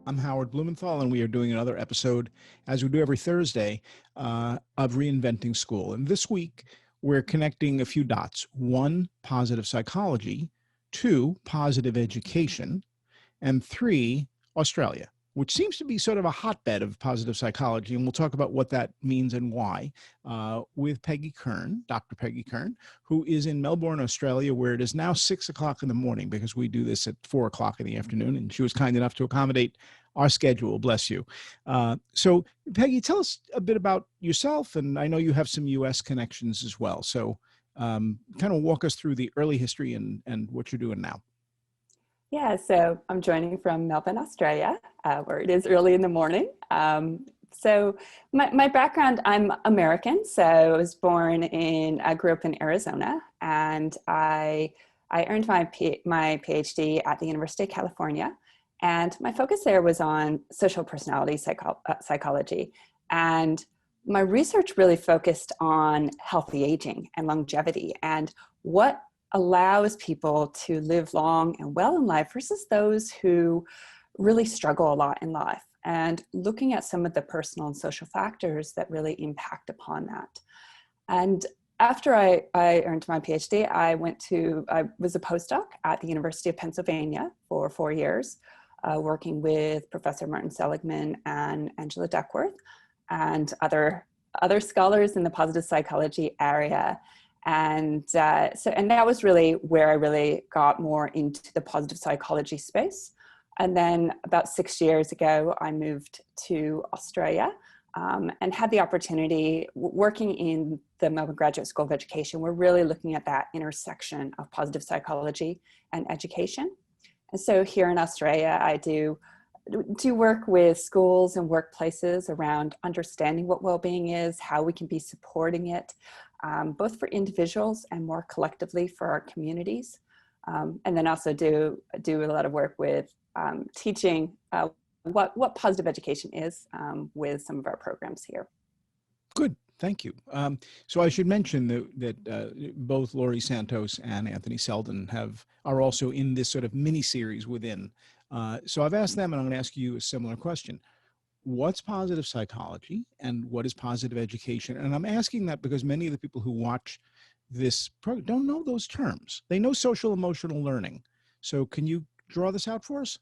I'm Howard Blumenthal, and we are doing another episode, as we do every Thursday, of Reinventing School. And this week, we're connecting a few dots. One, positive psychology. Two, positive education. And three, Australia, which seems to be sort of a hotbed of positive psychology. And we'll talk about what that means and why with Peggy Kern, Dr. Peggy Kern, who is in Melbourne, Australia, where it is now 6 o'clock in the morning because we do this at 4 o'clock in the afternoon. And she was kind enough to accommodate our schedule. Bless you. So, Peggy, tell us a bit about yourself. And I know you have some U.S. connections as well. So kind of walk us through the early history and what you're doing now. Yeah, so I'm joining from Melbourne, Australia, where it is early in the morning. So my background, I'm American. So I grew up in Arizona, and I earned my PhD at the University of California. And my focus there was on social personality psychology. And my research really focused on healthy aging and longevity and what allows people to live long and well in life versus those who really struggle a lot in life, and looking at some of the personal and social factors that really impact upon that. And after I earned my PhD, I was a postdoc at the University of Pennsylvania for 4 years, working with Professor Martin Seligman and Angela Duckworth and other scholars in the positive psychology area. And that was really where I really got more into the positive psychology space. And then about 6 years ago, I moved to Australia and had the opportunity working in the Melbourne Graduate School of Education. We're really looking at that intersection of positive psychology and education. And so here in Australia, I do work with schools and workplaces around understanding what well-being is, how we can be supporting it, both for individuals and more collectively for our communities. And then also do a lot of work with teaching what positive education is with some of our programs here. Good. Thank you. So I should mention that both Laurie Santos and Anthony Selden are also in this sort of mini-series within. So I've asked them, and I'm going to ask you a similar question. What's positive psychology and what is positive education? And I'm asking that because many of the people who watch this program don't know those terms. They know social emotional learning. So can you draw this out for us?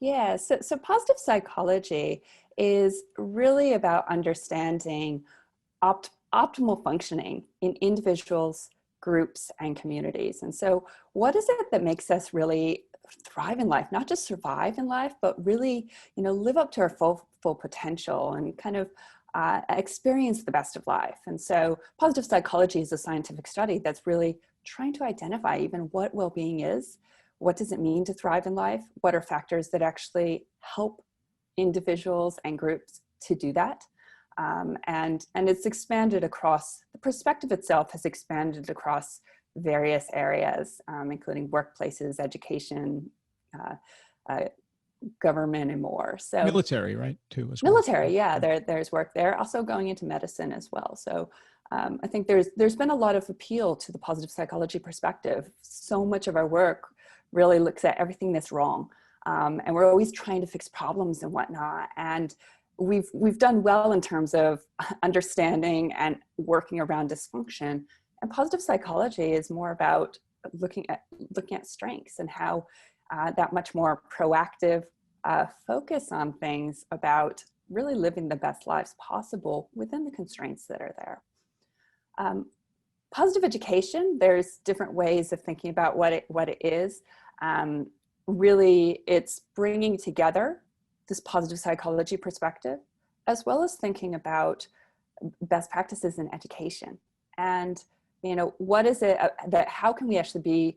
Yeah, so positive psychology is really about understanding optimal functioning in individuals, groups, and communities. And so what is it that makes us really thrive in life, not just survive in life, but really, live up to our full potential and kind of experience the best of life. And so positive psychology is a scientific study that's really trying to identify even what well-being is, what does it mean to thrive in life, what are factors that actually help individuals and groups to do that. And it's expanded across, the perspective itself has expanded across various areas, including workplaces, education, government, and more. So military, right, too, as well. Military, yeah, there's work there. Also going into medicine as well. So I think there's been a lot of appeal to the positive psychology perspective. So much of our work really looks at everything that's wrong, and we're always trying to fix problems and whatnot. And we've done well in terms of understanding and working around dysfunction. And positive psychology is more about looking at strengths and how that much more proactive focus on things about really living the best lives possible within the constraints that are there. Positive education, there's different ways of thinking about what it is. Really, it's bringing together this positive psychology perspective, as well as thinking about best practices in education. And, what is it that, how can we actually be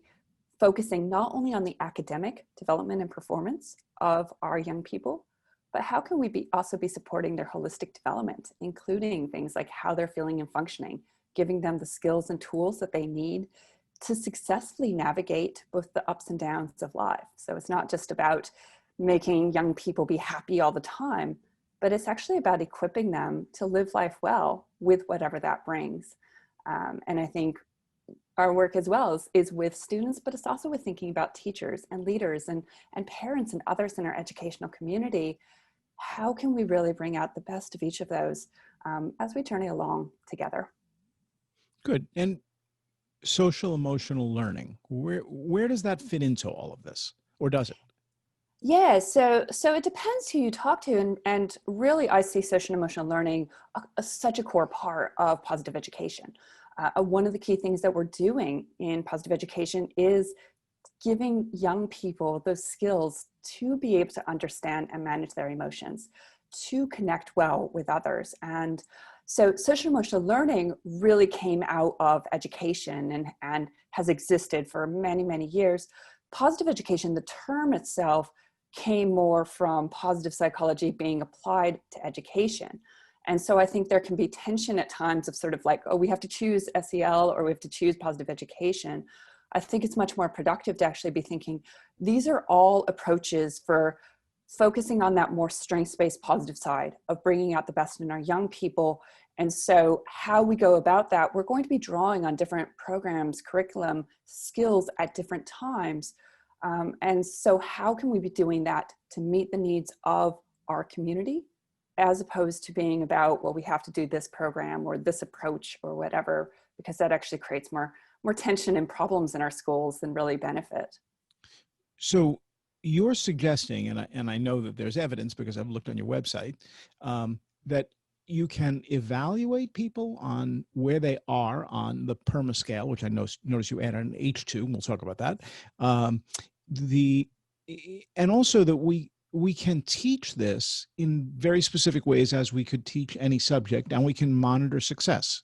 focusing not only on the academic development and performance of our young people, but how can we also be supporting their holistic development, including things like how they're feeling and functioning, giving them the skills and tools that they need to successfully navigate both the ups and downs of life. So it's not just about making young people be happy all the time, but it's actually about equipping them to live life well with whatever that brings. And I think our work as well is with students, but it's also with thinking about teachers and leaders and parents and others in our educational community. How can we really bring out the best of each of those as we journey along together? Good. And social emotional learning, where does that fit into all of this, or does it? Yeah, so it depends who you talk to, and really I see social and emotional learning such a core part of positive education. One of the key things that we're doing in positive education is giving young people those skills to be able to understand and manage their emotions, to connect well with others. And so social emotional learning really came out of education and has existed for many, many years. Positive education, the term itself, came more from positive psychology being applied to education. And so I think there can be tension at times of sort of like, oh, we have to choose SEL or we have to choose positive education. I think it's much more productive to actually be thinking, these are all approaches for focusing on that more strengths-based positive side of bringing out the best in our young people. And so how we go about that, we're going to be drawing on different programs, curriculum, skills at different times. And so how can we be doing that to meet the needs of our community, as opposed to being about, well, we have to do this program or this approach or whatever, because that actually creates more tension and problems in our schools than really benefit. So you're suggesting, and I know that there's evidence because I've looked on your website, that you can evaluate people on where they are on the PERMA scale, which I notice you added an H2, and we'll talk about that. And also that we can teach this in very specific ways as we could teach any subject, and we can monitor success.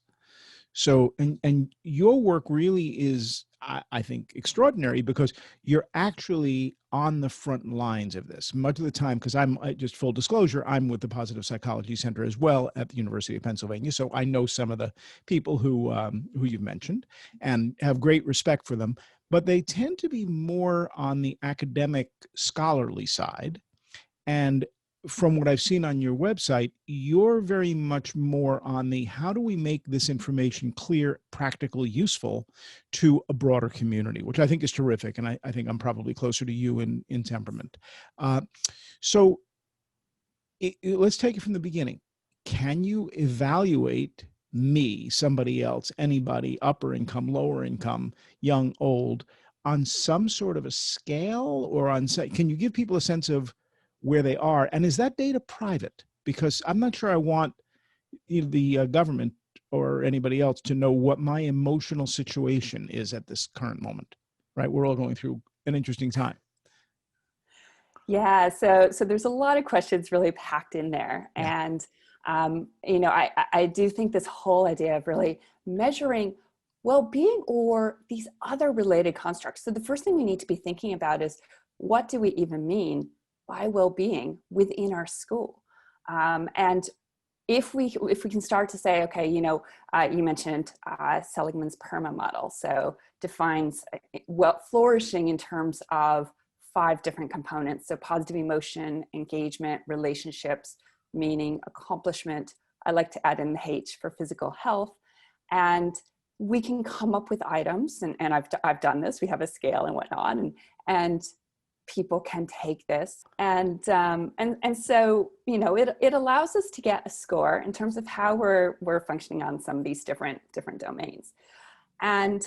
So, and your work really is, I think, extraordinary because you're actually on the front lines of this much of the time. Because just full disclosure, I'm with the Positive Psychology Center as well at the University of Pennsylvania. So I know some of the people who you've mentioned and have great respect for them, but they tend to be more on the academic scholarly side. And from what I've seen on your website, you're very much more on the how do we make this information clear, practical, useful to a broader community, which I think is terrific. And I think I'm probably closer to you in temperament. So let's take it from the beginning. Can you evaluate me, somebody else, anybody, upper income, lower income, young, old, on some sort of a scale, or can you give people a sense of where they are? And is that data private? Because I'm not sure I want the government or anybody else to know what my emotional situation is at this current moment, right? We're all going through an interesting time. Yeah, so there's a lot of questions really packed in there. Yeah. And, you know, I do think this whole idea of really measuring well-being or these other related constructs. So the first thing we need to be thinking about is, what do we even mean by well-being within our school? And if we can start to say, okay, you know, you mentioned Seligman's PERMA model. So defines flourishing in terms of 5 different components. So positive emotion, engagement, relationships, meaning, accomplishment. I like to add in the H for physical health. And we can come up with items, and I've done this. We have a scale and whatnot, and people can take this, and so, you know, it allows us to get a score in terms of how we're functioning on some of these different domains. And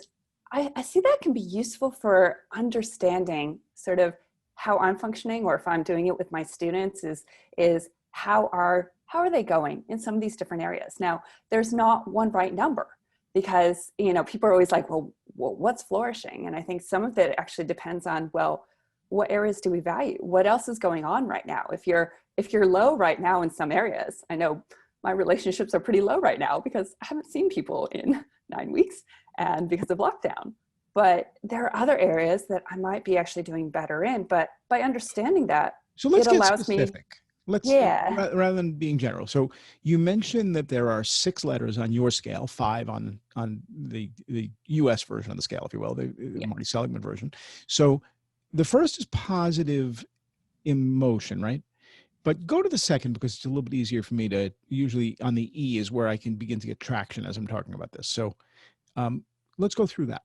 I see that can be useful for understanding sort of how I'm functioning, or if I'm doing it with my students, is how are they going in some of these different areas. Now, there's not one right number, because, you know, people are always like, well, what's flourishing? And I think some of it actually depends on, well, what areas do we value? What else is going on right now? If you're low right now in some areas, I know my relationships are pretty low right now because I haven't seen people in 9 weeks and because of lockdown. But there are other areas that I might be actually doing better in. But by understanding that, So let's it get allows specific. Yeah. Rather than being general. So you mentioned that there are 6 letters on your scale, 5 on the US version of the scale, if you will, the Marty Seligman version. So the first is positive emotion, right? But go to the second, because it's a little bit easier for me to, usually on the E is where I can begin to get traction as I'm talking about this. So let's go through that.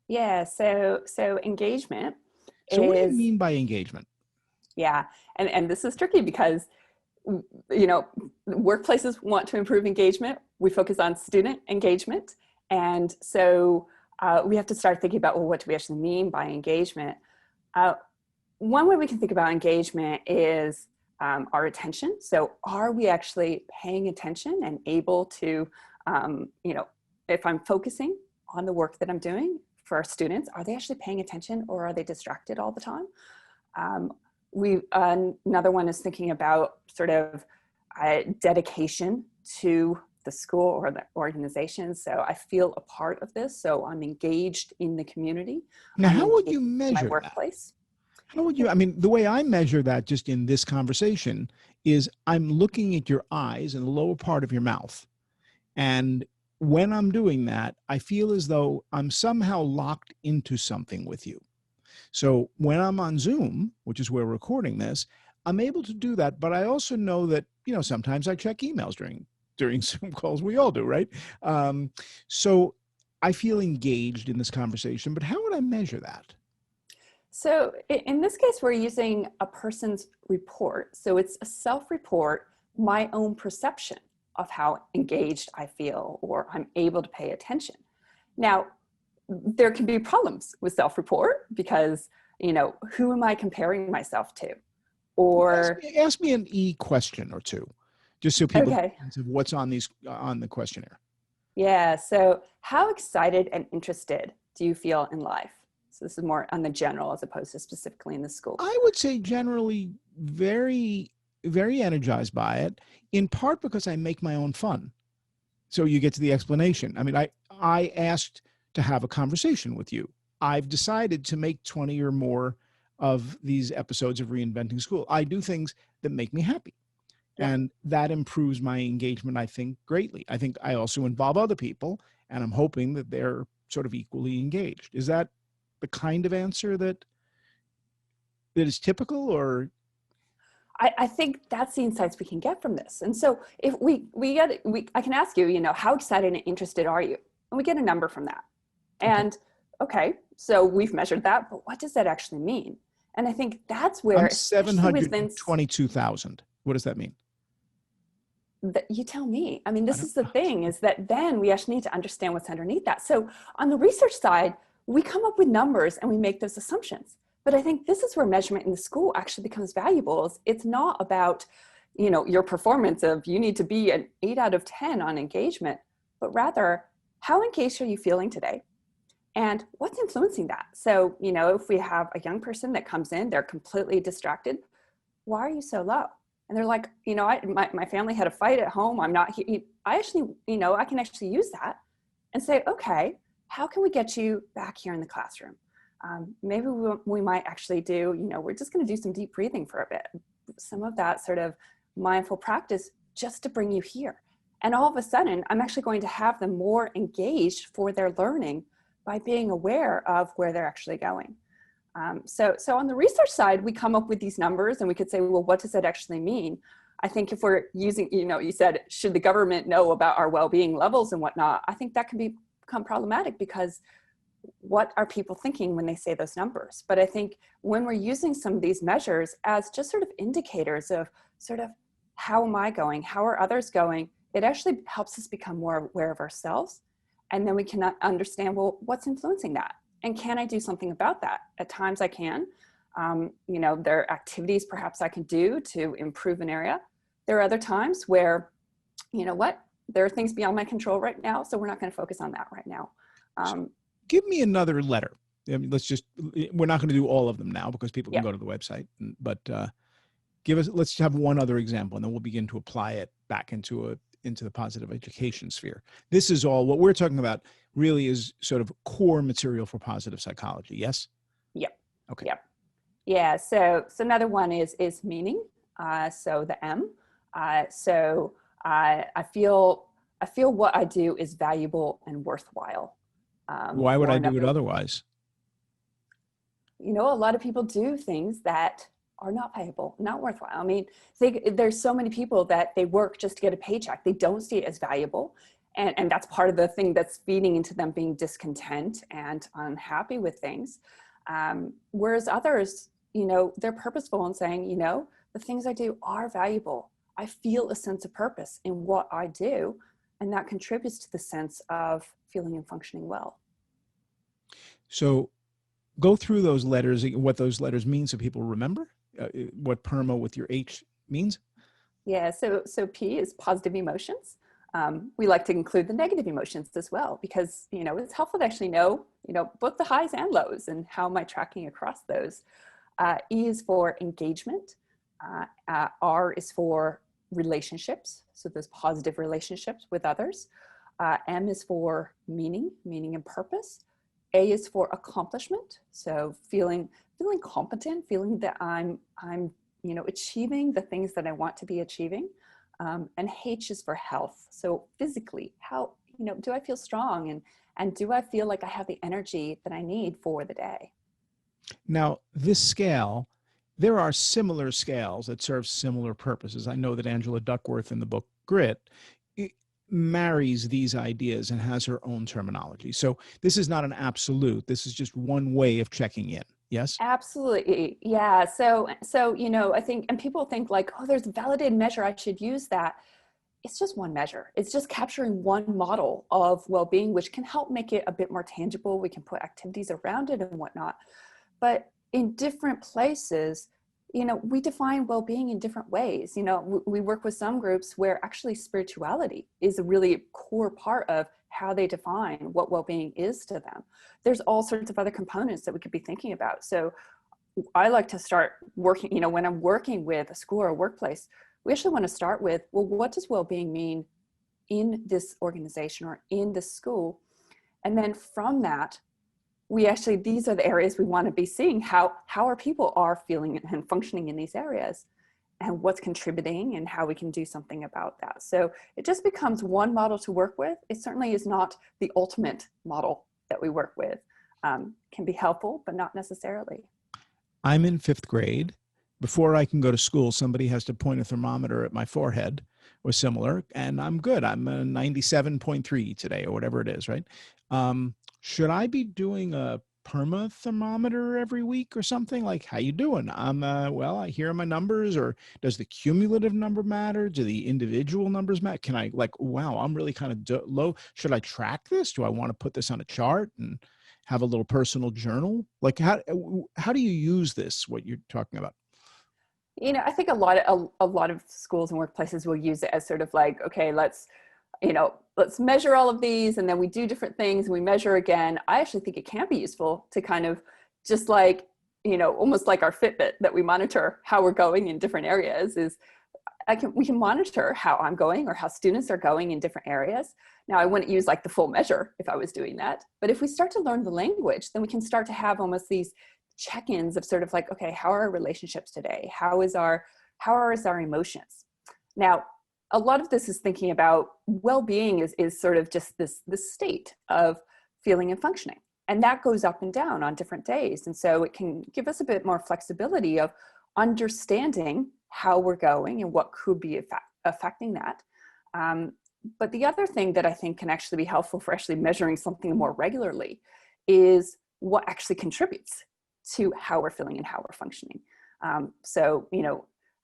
Yeah, so engagement So what do you is, mean by engagement? yeah, and this is tricky because you know, workplaces want to improve engagement. We focus on student engagement. And so we have to start thinking about, well, what do we actually mean by engagement? Uh, One way we can think about engagement is our attention. So are we actually paying attention and able to, if I'm focusing on the work that I'm doing for our students, are they actually paying attention or are they distracted all the time? Um, Another one is thinking about sort of dedication to the school or the organization. So I feel a part of this. So I'm engaged in the community. Now, I'm how would engaged you in my measure that? workplace. How would you, I mean, the way I measure that just in this conversation is I'm looking at your eyes and the lower part of your mouth. And when I'm doing that, I feel as though I'm somehow locked into something with you. So when I'm on Zoom, which is where we're recording this, I'm able to do that. But I also know that, sometimes I check emails during Zoom calls. We all do, right? So I feel engaged in this conversation, but how would I measure that? So in this case, we're using a person's report. So it's a self-report, my own perception of how engaged I feel or I'm able to pay attention. Now, there can be problems with self-report because, who am I comparing myself to? Ask Or, me, ask me an E question or two, just so people get okay, a sense of what's on these on the questionnaire. yeah, so how excited and interested do you feel in life? So this is more on the general as opposed to specifically in the school. I would say generally very, very energized by it, in part because I make my own fun. So you get to the explanation. I mean, I asked to have a conversation with you. I've decided to make 20 or more of these episodes of Reinventing School. I do things that make me happy. Yep. And that improves my engagement, I think, greatly. I think I also involve other people, and I'm hoping that they're sort of equally engaged. Is that the kind of answer that is typical, or I think that's the insights we can get from this. And so if I can ask you, how excited and interested are you? And we get a number from that. okay? And okay, so we've measured that, but what does that actually mean? And I think that's where, I'm especially within, 722,000. What does that mean? you tell me. I mean, I this don't is the thing is that then we actually need to understand what's underneath that. So on the research side, we come up with numbers and we make those assumptions. But I think this is where measurement in the school actually becomes valuable. It's not about, your performance of you need to be an 8 out of 10 on engagement, but rather how engaged are you feeling today? And what's influencing that? So, if we have a young person that comes in, they're completely distracted. Why are you so low? And they're like, my family had a fight at home. I'm not here. I actually, I can actually use that and say, okay, how can we get you back here in the classroom? Maybe we might actually do, we're just going to do some deep breathing for a bit. Some of that sort of mindful practice just to bring you here. And all of a sudden, I'm actually going to have them more engaged for their learning by being aware of where they're actually going. So on the research side, we come up with these numbers and we could say, well, what does that actually mean? I think if we're using, you said, should the government know about our well-being levels and whatnot? I think that can become problematic because what are people thinking when they say those numbers? But I think when we're using some of these measures as just sort of indicators of sort of how am I going? How are others going? It actually helps us become more aware of ourselves. And then we can understand, well, what's influencing that? And can I do something about that? At times I can. There are activities perhaps I can do to improve an area. There are other times where, there are things beyond my control right now, so we're not going to focus on that right now. Give me another letter. I mean, we're not going to do all of them now because people can Yeah. go to the website, but let's have one other example and then we'll begin to apply it back into the positive education sphere. This is all what we're talking about really is sort of core material for positive psychology. Yes. Yep. Okay. Yep. Yeah. So another one is meaning. So the M. I feel what I do is valuable and worthwhile. Why would Or I do it another, otherwise? a lot of people do things that are not valuable, not worthwhile. I mean, there's so many people that they work just to get a paycheck. They don't see it as valuable. And that's part of the thing that's feeding into them being discontent and unhappy with things. Whereas others, they're purposeful in saying, the things I do are valuable. I feel a sense of purpose in what I do, and that contributes to the sense of feeling and functioning well. So go through those letters, what those letters mean so people remember what PERMA with your H means. Yeah, so P is positive emotions. We like to include the negative emotions as well, because, it's helpful to actually know, both the highs and lows and how am I tracking across those. E is for engagement. R is for relationships. So those positive relationships with others. M is for meaning and purpose. A is for accomplishment. So feeling competent, feeling that I'm achieving the things that I want to be achieving. And H is for health. So physically, how, do I feel strong, and do I feel like I have the energy that I need for the day? Now, this scale, there are similar scales that serve similar purposes. I know that Angela Duckworth in the book Grit marries these ideas and has her own terminology. So this is not an absolute. This is just one way of checking in. Yes? Absolutely. Yeah. So, I think, and people think like, oh, there's a validated measure, I should use that. It's just one measure. It's just capturing one model of well-being, which can help make it a bit more tangible. We can put activities around it and whatnot. But in different places, we define well-being in different ways. We work with some groups where actually spirituality is a really core part of how they define what well-being is to them. There's all sorts of other components that we could be thinking about. So I like to start working, when I'm working with a school or a workplace, we actually want to start with, well, what does well-being mean in this organization or in this school? And then from that, these are the areas we want to be seeing how our people are feeling and functioning in these areas, and what's contributing and how we can do something about that. So it just becomes one model to work with. It certainly is not the ultimate model that we work with. Can be helpful, but not necessarily. I'm in 5th grade. Before I can go to school, somebody has to point a thermometer at my forehead or similar, and I'm good. I'm a 97.3 today or whatever it is, right? Should I be doing a PERMA thermometer every week or something? Like, how you doing? Well, I hear my numbers, or does the cumulative number matter? Do the individual numbers matter? Can I wow, I'm really kind of low. Should I track this? Do I want to put this on a chart and have a little personal journal? Like, how do you use this, what you're talking about? I think a lot of schools and workplaces will use it as sort of like, okay, let's measure all of these, and then we do different things and we measure again. I actually think it can be useful to kind of just like, almost like our Fitbit, that we monitor how we're going in different areas. We can monitor how I'm going or how students are going in different areas. Now, I wouldn't use like the full measure if I was doing that, but if we start to learn the language, then we can start to have almost these check-ins of sort of like, okay, how are our relationships today? How are our emotions? Now, a lot of this is thinking about well-being is sort of just this state of feeling and functioning. And that goes up and down on different days. And so it can give us a bit more flexibility of understanding how we're going and what could be affecting that. But the other thing that I think can actually be helpful for actually measuring something more regularly is what actually contributes to how we're feeling and how we're functioning. So,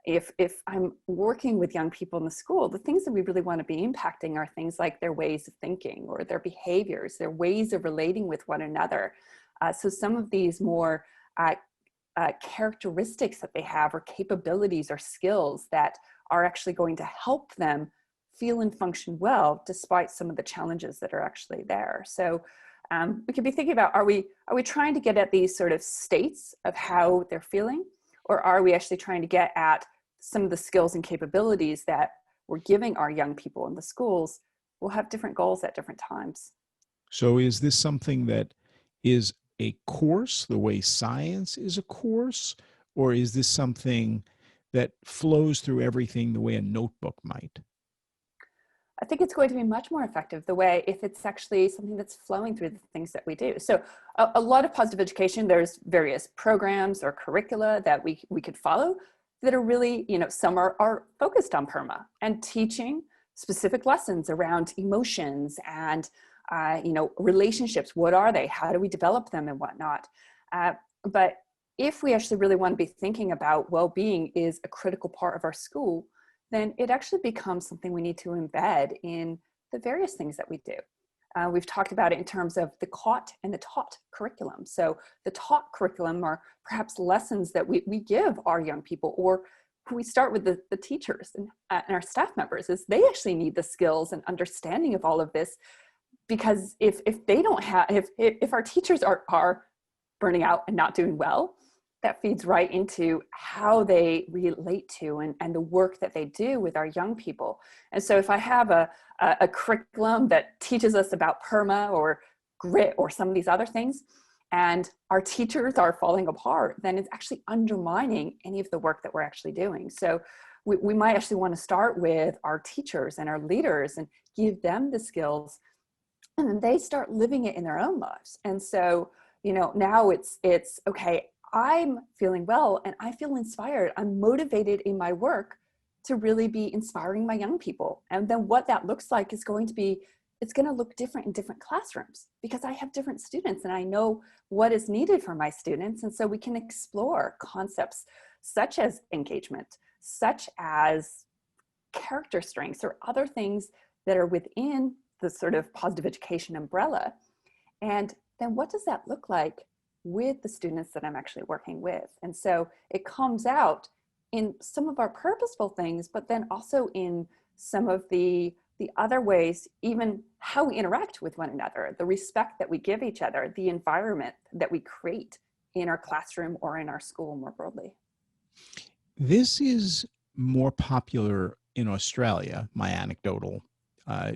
if I'm working with young people in the school, the things that we really want to be impacting are things like their ways of thinking or their behaviors, their ways of relating with one another. So some of these more characteristics that they have, or capabilities or skills that are actually going to help them feel and function well, despite some of the challenges that are actually there. So we could be thinking about, are we trying to get at these sort of states of how they're feeling? Or are we actually trying to get at some of the skills and capabilities that we're giving our young people in the schools? Will have different goals at different times. So is this something that is a course, the way science is a course, or is this something that flows through everything the way a notebook might? I think it's going to be much more effective the way if it's actually something that's flowing through the things that we do. So a lot of positive education, there's various programs or curricula that we could follow that are really, some are focused on PERMA and teaching specific lessons around emotions and, relationships. What are they? How do we develop them and whatnot? But if we actually really want to be thinking about well-being is a critical part of our school, then it actually becomes something we need to embed in the various things that we do. We've talked about it in terms of the caught and the taught curriculum. So the taught curriculum are perhaps lessons that we give our young people, or we start with the teachers and our staff members, is they actually need the skills and understanding of all of this. Because if they don't have, if our teachers are burning out and not doing well, that feeds right into how they relate to and the work that they do with our young people. And so if I have a curriculum that teaches us about PERMA or grit or some of these other things, and our teachers are falling apart, then it's actually undermining any of the work that we're actually doing. So we might actually want to start with our teachers and our leaders and give them the skills, and then they start living it in their own lives. And so, now it's okay, I'm feeling well and I feel inspired. I'm motivated in my work to really be inspiring my young people. And then what that looks like is going to be, it's going to look different in different classrooms because I have different students and I know what is needed for my students. And so we can explore concepts such as engagement, such as character strengths, or other things that are within the sort of positive education umbrella. And then what does that look like with the students that I'm actually working with? And so it comes out in some of our purposeful things, but then also in some of the other ways, even how we interact with one another, the respect that we give each other, the environment that we create in our classroom or in our school more broadly. This is more popular in Australia, my anecdotal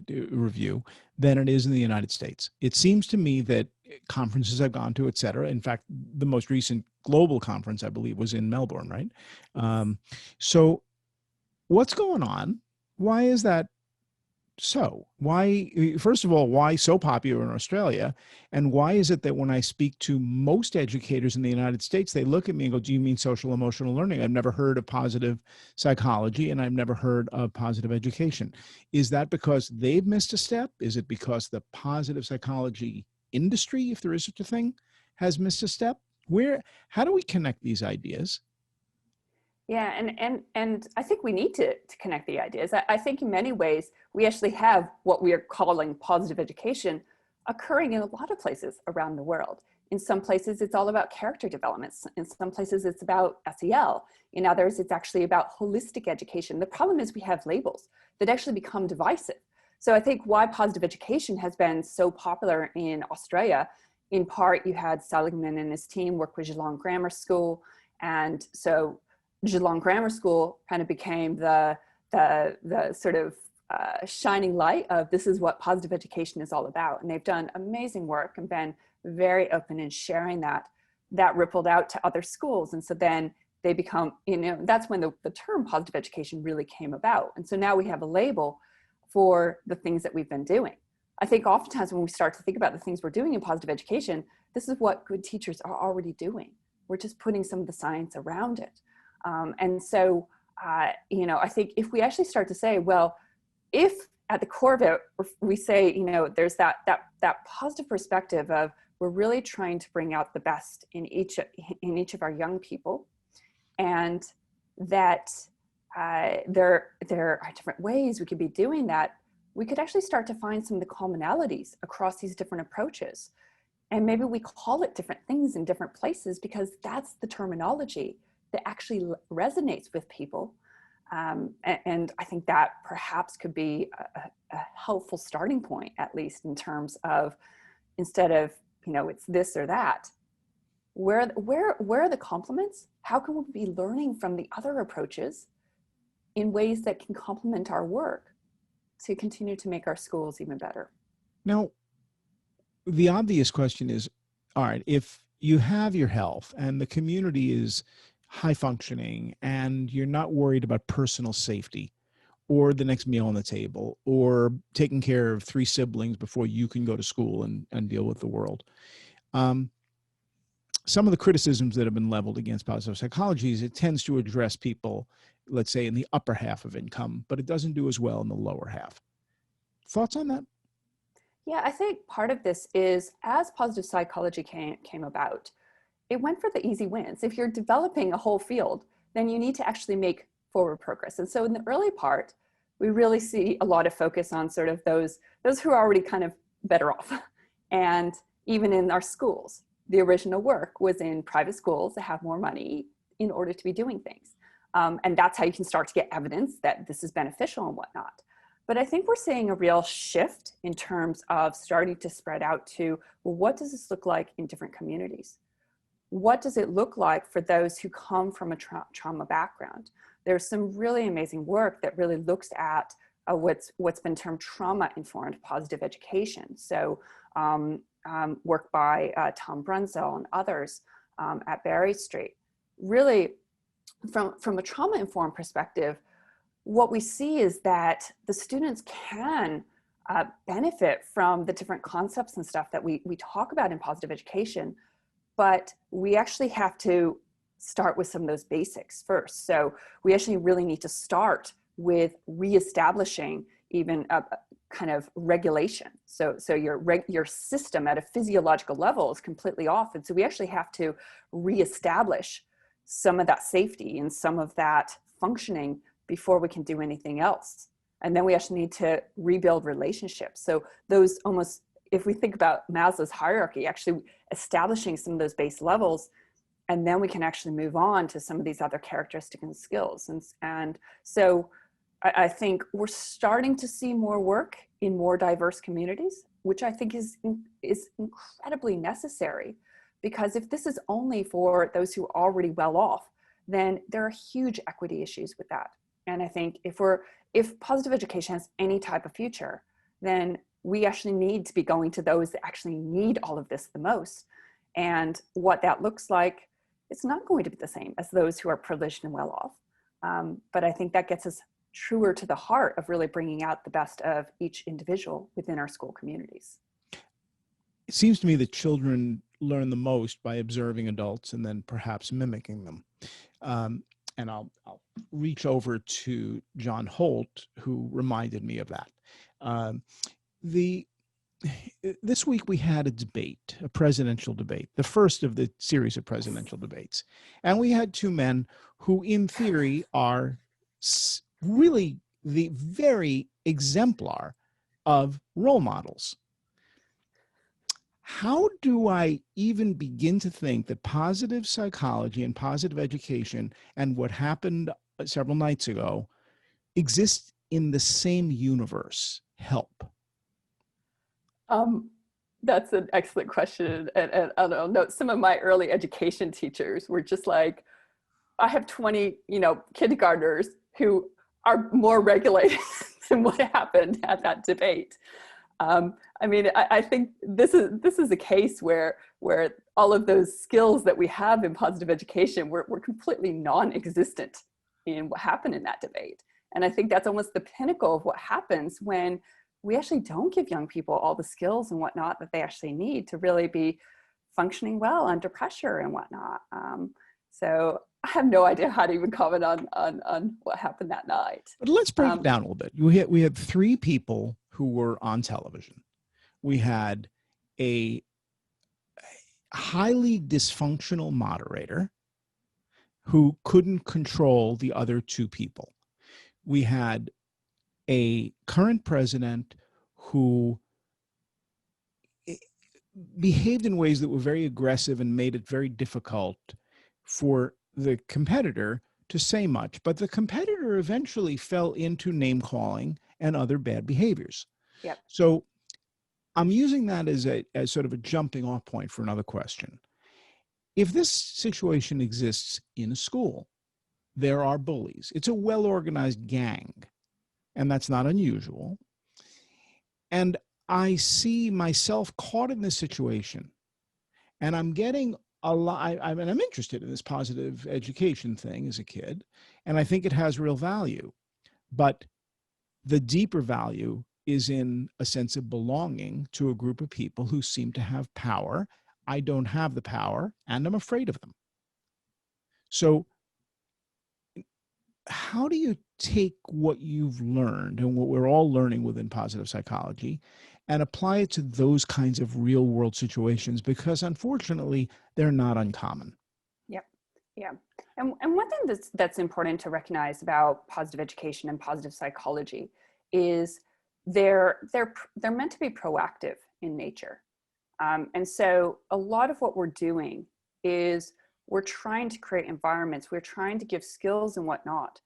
review, than it is in the United States. It seems to me that conferences I've gone to, et cetera, in fact, the most recent global conference, I believe, was in Melbourne, right? So what's going on? Why is that so? Why, first of all, why so popular in Australia? And why is it that when I speak to most educators in the United States, they look at me and go, do you mean social emotional learning? I've never heard of positive psychology and I've never heard of positive education. Is that because they've missed a step? Is it because the positive psychology industry, if there is such a thing, has missed a step? How do we connect these ideas? Yeah, and I think we need to connect the ideas. I think in many ways, we actually have what we are calling positive education occurring in a lot of places around the world. In some places, it's all about character development. In some places, it's about SEL. In others, it's actually about holistic education. The problem is we have labels that actually become divisive. So I think why positive education has been so popular in Australia, in part, you had Seligman and his team work with Geelong Grammar School. And so Geelong Grammar School kind of became the sort of shining light of this is what positive education is all about. And they've done amazing work and been very open in sharing that. That rippled out to other schools. And so then they become, that's when the term positive education really came about. And so now we have a label for the things that we've been doing. I think oftentimes when we start to think about the things we're doing in positive education, this is what good teachers are already doing. We're just putting some of the science around it. And so, I think if we actually start to say, well, if at the core of it, we say, there's that positive perspective of we're really trying to bring out the best in each of our young people, and that there are different ways we could be doing that, we could actually start to find some of the commonalities across these different approaches. And maybe we call it different things in different places because that's the terminology that actually resonates with people. And I think that perhaps could be a helpful starting point, at least in terms of, instead of, it's this or that, where are the complements? How can we be learning from the other approaches in ways that can complement our work to continue to make our schools even better? Now, the obvious question is, all right, if you have your health and the community is high functioning and you're not worried about personal safety or the next meal on the table or taking care of 3 siblings before you can go to school and deal with the world. Some of the criticisms that have been leveled against positive psychology is it tends to address people let's say, in the upper half of income, but it doesn't do as well in the lower half. Thoughts on that? Yeah, I think part of this is as positive psychology came about, it went for the easy wins. If you're developing a whole field, then you need to actually make forward progress. And so in the early part, we really see a lot of focus on sort of those who are already kind of better off. And even in our schools, the original work was in private schools that have more money in order to be doing things. And that's how you can start to get evidence that this is beneficial and whatnot. But I think we're seeing a real shift in terms of starting to spread out to, well, what does this look like in different communities? What does it look like for those who come from a trauma background? There's some really amazing work that really looks at what's been termed trauma-informed positive education. So work by Tom Brunzell and others at Berry Street. Really, from a trauma-informed perspective, what we see is that the students can benefit from the different concepts and stuff that we talk about in positive education, but we actually have to start with some of those basics first. So we actually really need to start with reestablishing even a kind of regulation. So your system at a physiological level is completely off. And so we actually have to reestablish some of that safety and some of that functioning before we can do anything else. And then we actually need to rebuild relationships. So those almost, if we think about Maslow's hierarchy, actually establishing some of those base levels, and then we can actually move on to some of these other characteristics and skills. And so I think we're starting to see more work in more diverse communities, which I think is incredibly necessary, because if this is only for those who are already well off, then there are huge equity issues with that. And I think if positive education has any type of future, then we actually need to be going to those that actually need all of this the most. And what that looks like, it's not going to be the same as those who are privileged and well off. But I think that gets us truer to the heart of really bringing out the best of each individual within our school communities. It seems to me that children learn the most by observing adults and then perhaps mimicking them. And I'll reach over to John Holt, who reminded me of that. This week we had a debate, a presidential debate, the first of the series of presidential debates. And we had two men who, in theory, are really the very exemplar of role models. How do I even begin to think that positive psychology and positive education and what happened several nights ago exist in the same universe? Help. That's an excellent question. And I don't know, some of my early education teachers were just like, I have 20, kindergartners who are more regulated than what happened at that debate. I think this is a case where all of those skills that we have in positive education were completely non-existent in what happened in that debate. And I think that's almost the pinnacle of what happens when we actually don't give young people all the skills and whatnot that they actually need to really be functioning well under pressure and whatnot. So I have no idea how to even comment on what happened that night. But let's break it down a little bit. We had three people who were on television. We had a highly dysfunctional moderator who couldn't control the other two people. We had a current president who behaved in ways that were very aggressive and made it very difficult for the competitor to say much. But the competitor eventually fell into name calling and other bad behaviors. Yep. So I'm using that as sort of a jumping off point for another question. If this situation exists in a school, there are bullies. It's a well-organized gang, and that's not unusual. And I see myself caught in this situation, and I'm getting a lot. I'm interested in this positive education thing as a kid, and I think it has real value. But the deeper value is in a sense of belonging to a group of people who seem to have power. I don't have the power, and I'm afraid of them. So how do you take what you've learned and what we're all learning within positive psychology and apply it to those kinds of real world situations? Because unfortunately, they're not uncommon. Yep. Yeah. And one thing that's important to recognize about positive education and positive psychology is they're meant to be proactive in nature. And so a lot of what we're doing is we're trying to create environments, we're trying to give skills and whatnot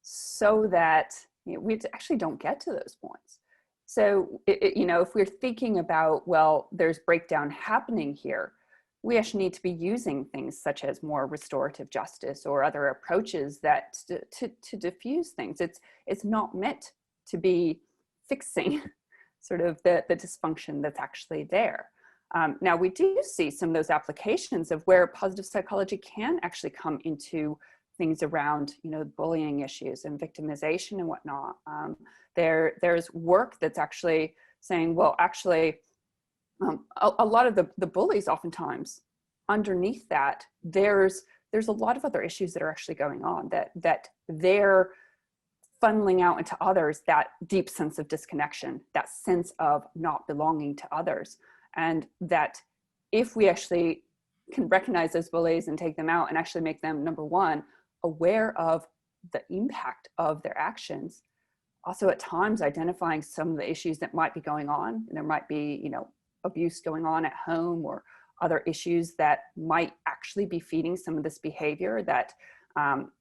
so that we actually don't get to those points. So, if we're thinking about, well, there's breakdown happening here, we actually need to be using things such as more restorative justice or other approaches that to diffuse things. It's not meant to be fixing sort of the dysfunction that's actually there. Now, we do see some of those applications of where positive psychology can actually come into things around, bullying issues and victimization and whatnot. There's work that's actually saying, well, actually, a lot of the bullies, oftentimes underneath that, there's a lot of other issues that are actually going on that they're funneling out into others, that deep sense of disconnection, that sense of not belonging to others. And that if we actually can recognize those bullies and take them out and actually make them, number one, aware of the impact of their actions, also at times identifying some of the issues that might be going on. There might be, abuse going on at home or other issues that might actually be feeding some of this behavior that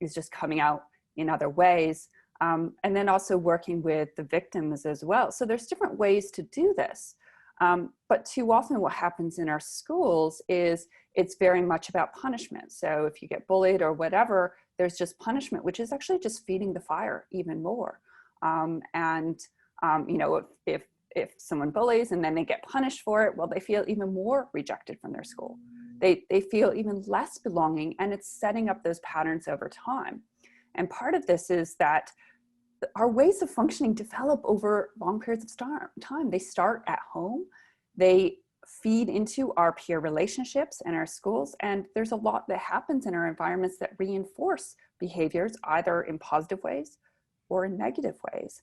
is just coming out in other ways. And then also working with the victims as well. So there's different ways to do this. But too often what happens in our schools is it's very much about punishment. So if you get bullied or whatever, there's just punishment, which is actually just feeding the fire even more. If someone bullies and then they get punished for it, well, they feel even more rejected from their school. They feel even less belonging, and it's setting up those patterns over time. And part of this is that our ways of functioning develop over long periods of time. They start at home. They feed into our peer relationships and our schools. And there's a lot that happens in our environments that reinforce behaviors, either in positive ways or in negative ways,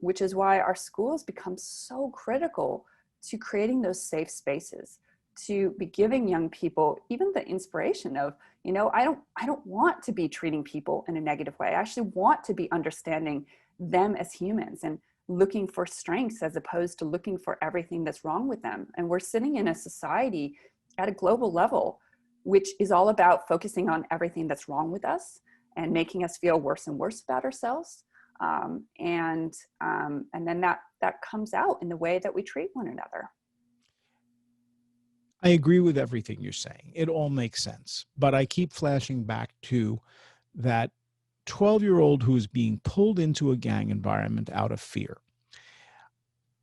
which is why our schools become so critical to creating those safe spaces, to be giving young people even the inspiration of, I don't want to be treating people in a negative way. I actually want to be understanding them as humans and looking for strengths as opposed to looking for everything that's wrong with them. And we're sitting in a society at a global level, which is all about focusing on everything that's wrong with us and making us feel worse and worse about ourselves. And then that comes out in the way that we treat one another. I agree with everything you're saying. It all makes sense. But I keep flashing back to that 12-year-old who is being pulled into a gang environment out of fear.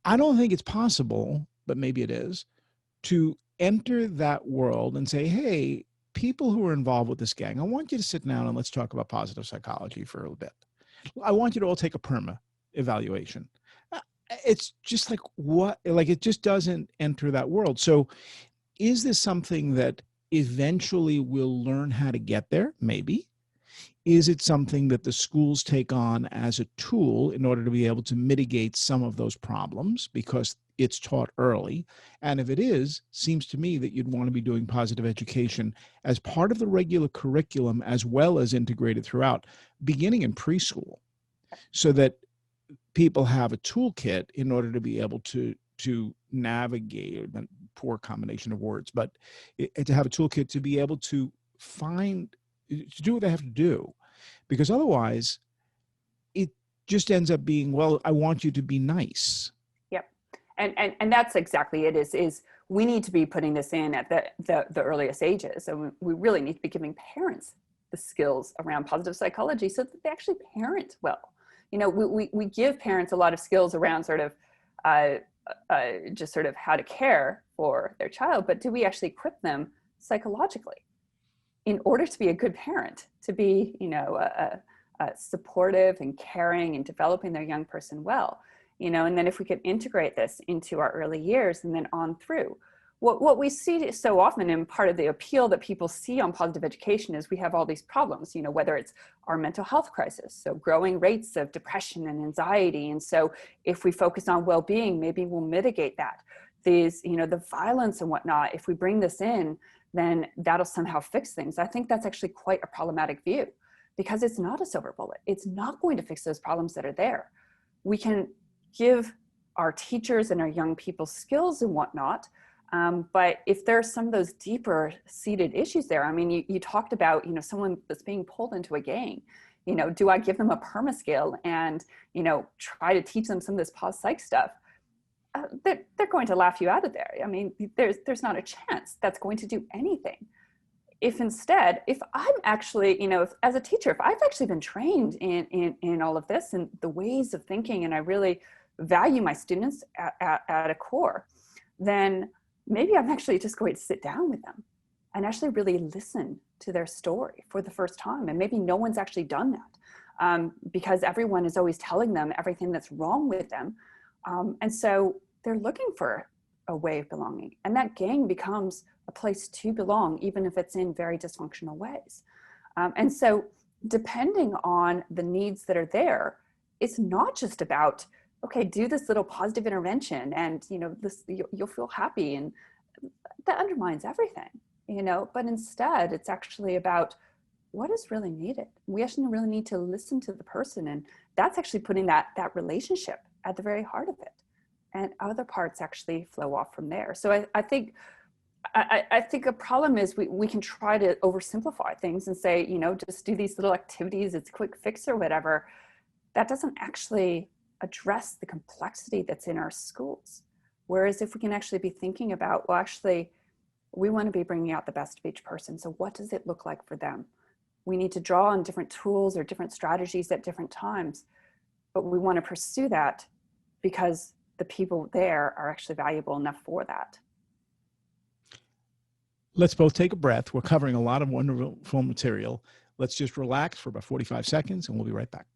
I don't think it's possible, but maybe it is, to enter that world and say, hey, people who are involved with this gang, I want you to sit down and let's talk about positive psychology for a little bit. I want you to all take a PERMA evaluation. It's just like, what? Like, it just doesn't enter that world. So is this something that eventually we'll learn how to get there? Maybe. Is it something that the schools take on as a tool in order to be able to mitigate some of those problems because it's taught early? And if it is, seems to me that you'd want to be doing positive education as part of the regular curriculum as well as integrated throughout, beginning in preschool, so that people have a toolkit in order to be able to navigate, a poor combination of words, but to have a toolkit to be able to do what they have to do. Because otherwise, it just ends up being, well, I want you to be nice. Yep. And that's exactly it is we need to be putting this in at the earliest ages. So we really need to be giving parents the skills around positive psychology so that they actually parent well. We give parents a lot of skills around sort of just sort of how to care for their child, but do we actually equip them psychologically in order to be a good parent, to be, supportive and caring and developing their young person well, and then if we could integrate this into our early years and then on through, what we see so often, and part of the appeal that people see on positive education, is we have all these problems, you know, whether it's our mental health crisis, so growing rates of depression and anxiety. And so if we focus on well-being, maybe we'll mitigate that. These, you know, the violence and whatnot, if we bring this in, then that'll somehow fix things. I think that's actually quite a problematic view, because it's not a silver bullet. It's not going to fix those problems that are there. We can give our teachers and our young people skills and whatnot, but if there's some of those deeper seated issues there, I mean, you talked about, you know, someone that's being pulled into a gang, you know, do I give them a perma skill and, you know, try to teach them some of this pos psych stuff? They're going to laugh you out of there. I mean, there's not a chance that's going to do anything. If instead, if I'm actually, you know, as a teacher, if I've actually been trained in all of this and the ways of thinking, and I really value my students at a core, then maybe I'm actually just going to sit down with them and actually really listen to their story for the first time. And maybe no one's actually done that, because everyone is always telling them everything that's wrong with them. And so they're looking for a way of belonging. And that gang becomes a place to belong, even if it's in very dysfunctional ways. And so depending on the needs that are there, it's not just about, okay, do this little positive intervention and, you know, this, you'll feel happy, and that undermines everything, you know, but instead it's actually about what is really needed. We actually really need to listen to the person, and that's actually putting that relationship at the very heart of it, and other parts actually flow off from there. So I think a problem is we can try to oversimplify things and say, you know, just do these little activities, it's a quick fix or whatever. That doesn't actually address the complexity that's in our schools. Whereas if we can actually be thinking about, well, actually, we want to be bringing out the best of each person. So what does it look like for them? We need to draw on different tools or different strategies at different times, but we want to pursue that because the people there are actually valuable enough for that. Let's both take a breath. We're covering a lot of wonderful material. Let's just relax for about 45 seconds and we'll be right back.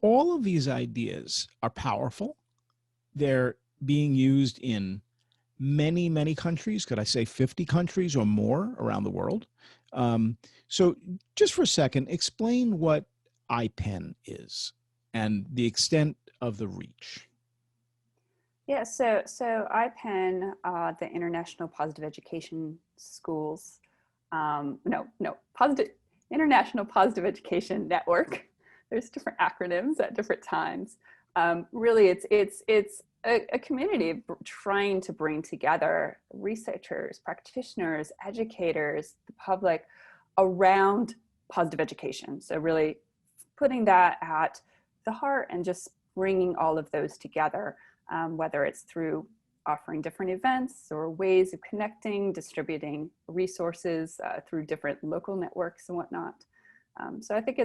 All of these ideas are powerful. They're being used in many, many countries. Could I say 50 countries or more around the world? So just for a second, explain what IPEN is and the extent of the reach. Yeah, so IPEN, the International Positive Education Schools, International Positive Education Network. There's different acronyms at different times. Really, it's a community trying to bring together researchers, practitioners, educators, the public around positive education. So really putting that at the heart and just bringing all of those together, whether it's through offering different events or ways of connecting, distributing resources through different local networks and whatnot. So I think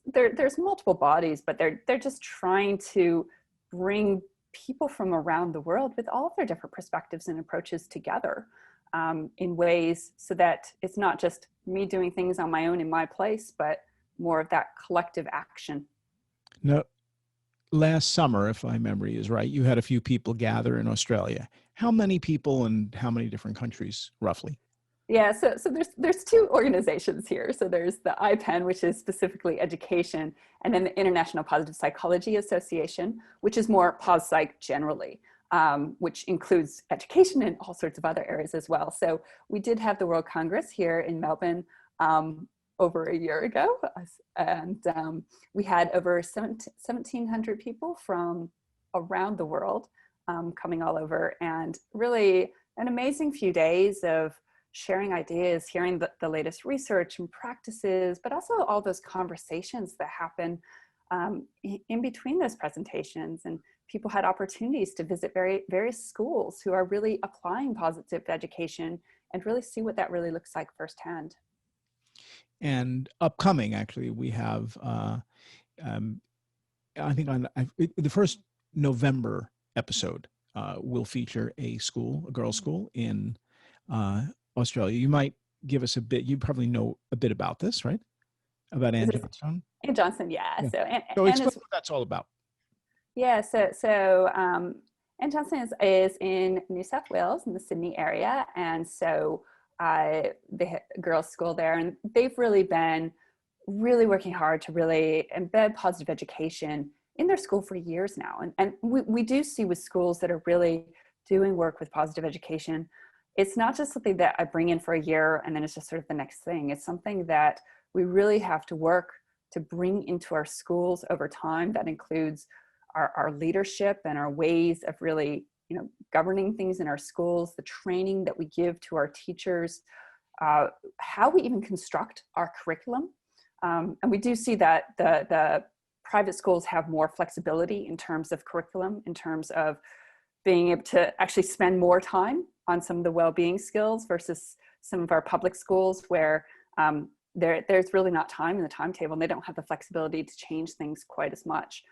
there's multiple bodies, but they're just trying to bring people from around the world with all of their different perspectives and approaches together in ways so that it's not just me doing things on my own in my place, but more of that collective action. Now, last summer, if my memory is right, you had a few people gather in Australia. How many people and how many different countries, roughly? Yeah, so there's two organizations here. So there's the IPEN, which is specifically education, and then the International Positive Psychology Association, which is more pos psych generally, which includes education and all sorts of other areas as well. So we did have the World Congress here in Melbourne over a year ago, and we had over 1,700 people from around the world. coming all over, and really an amazing few days of sharing ideas, hearing the latest research and practices, but also all those conversations that happen in between those presentations. And people had opportunities to visit various schools who are really applying positive education and really see what that really looks like firsthand. And upcoming, actually, we have, I think the first November episode will feature a girls' school in Australia. You might give us you probably know a bit about this, right? About Ann Johnstone? Ann Johnstone, yeah. Yeah. So, So explain what that's all about. Yeah, Ann Johnstone is in New South Wales in the Sydney area. And so the girls' school there, and they've really been working hard to really embed positive education in their school for years now. And we do see with schools that are really doing work with positive education, it's not just something that I bring in for a year and then it's just sort of the next thing. It's something that we really have to work to bring into our schools over time. That includes our leadership and our ways of really, governing things in our schools, the training that we give to our teachers, how we even construct our curriculum. And we do see that the private schools have more flexibility in terms of curriculum, in terms of being able to actually spend more time on some of the well-being skills versus some of our public schools where there's really not time in the timetable, and they don't have the flexibility to change things quite as much.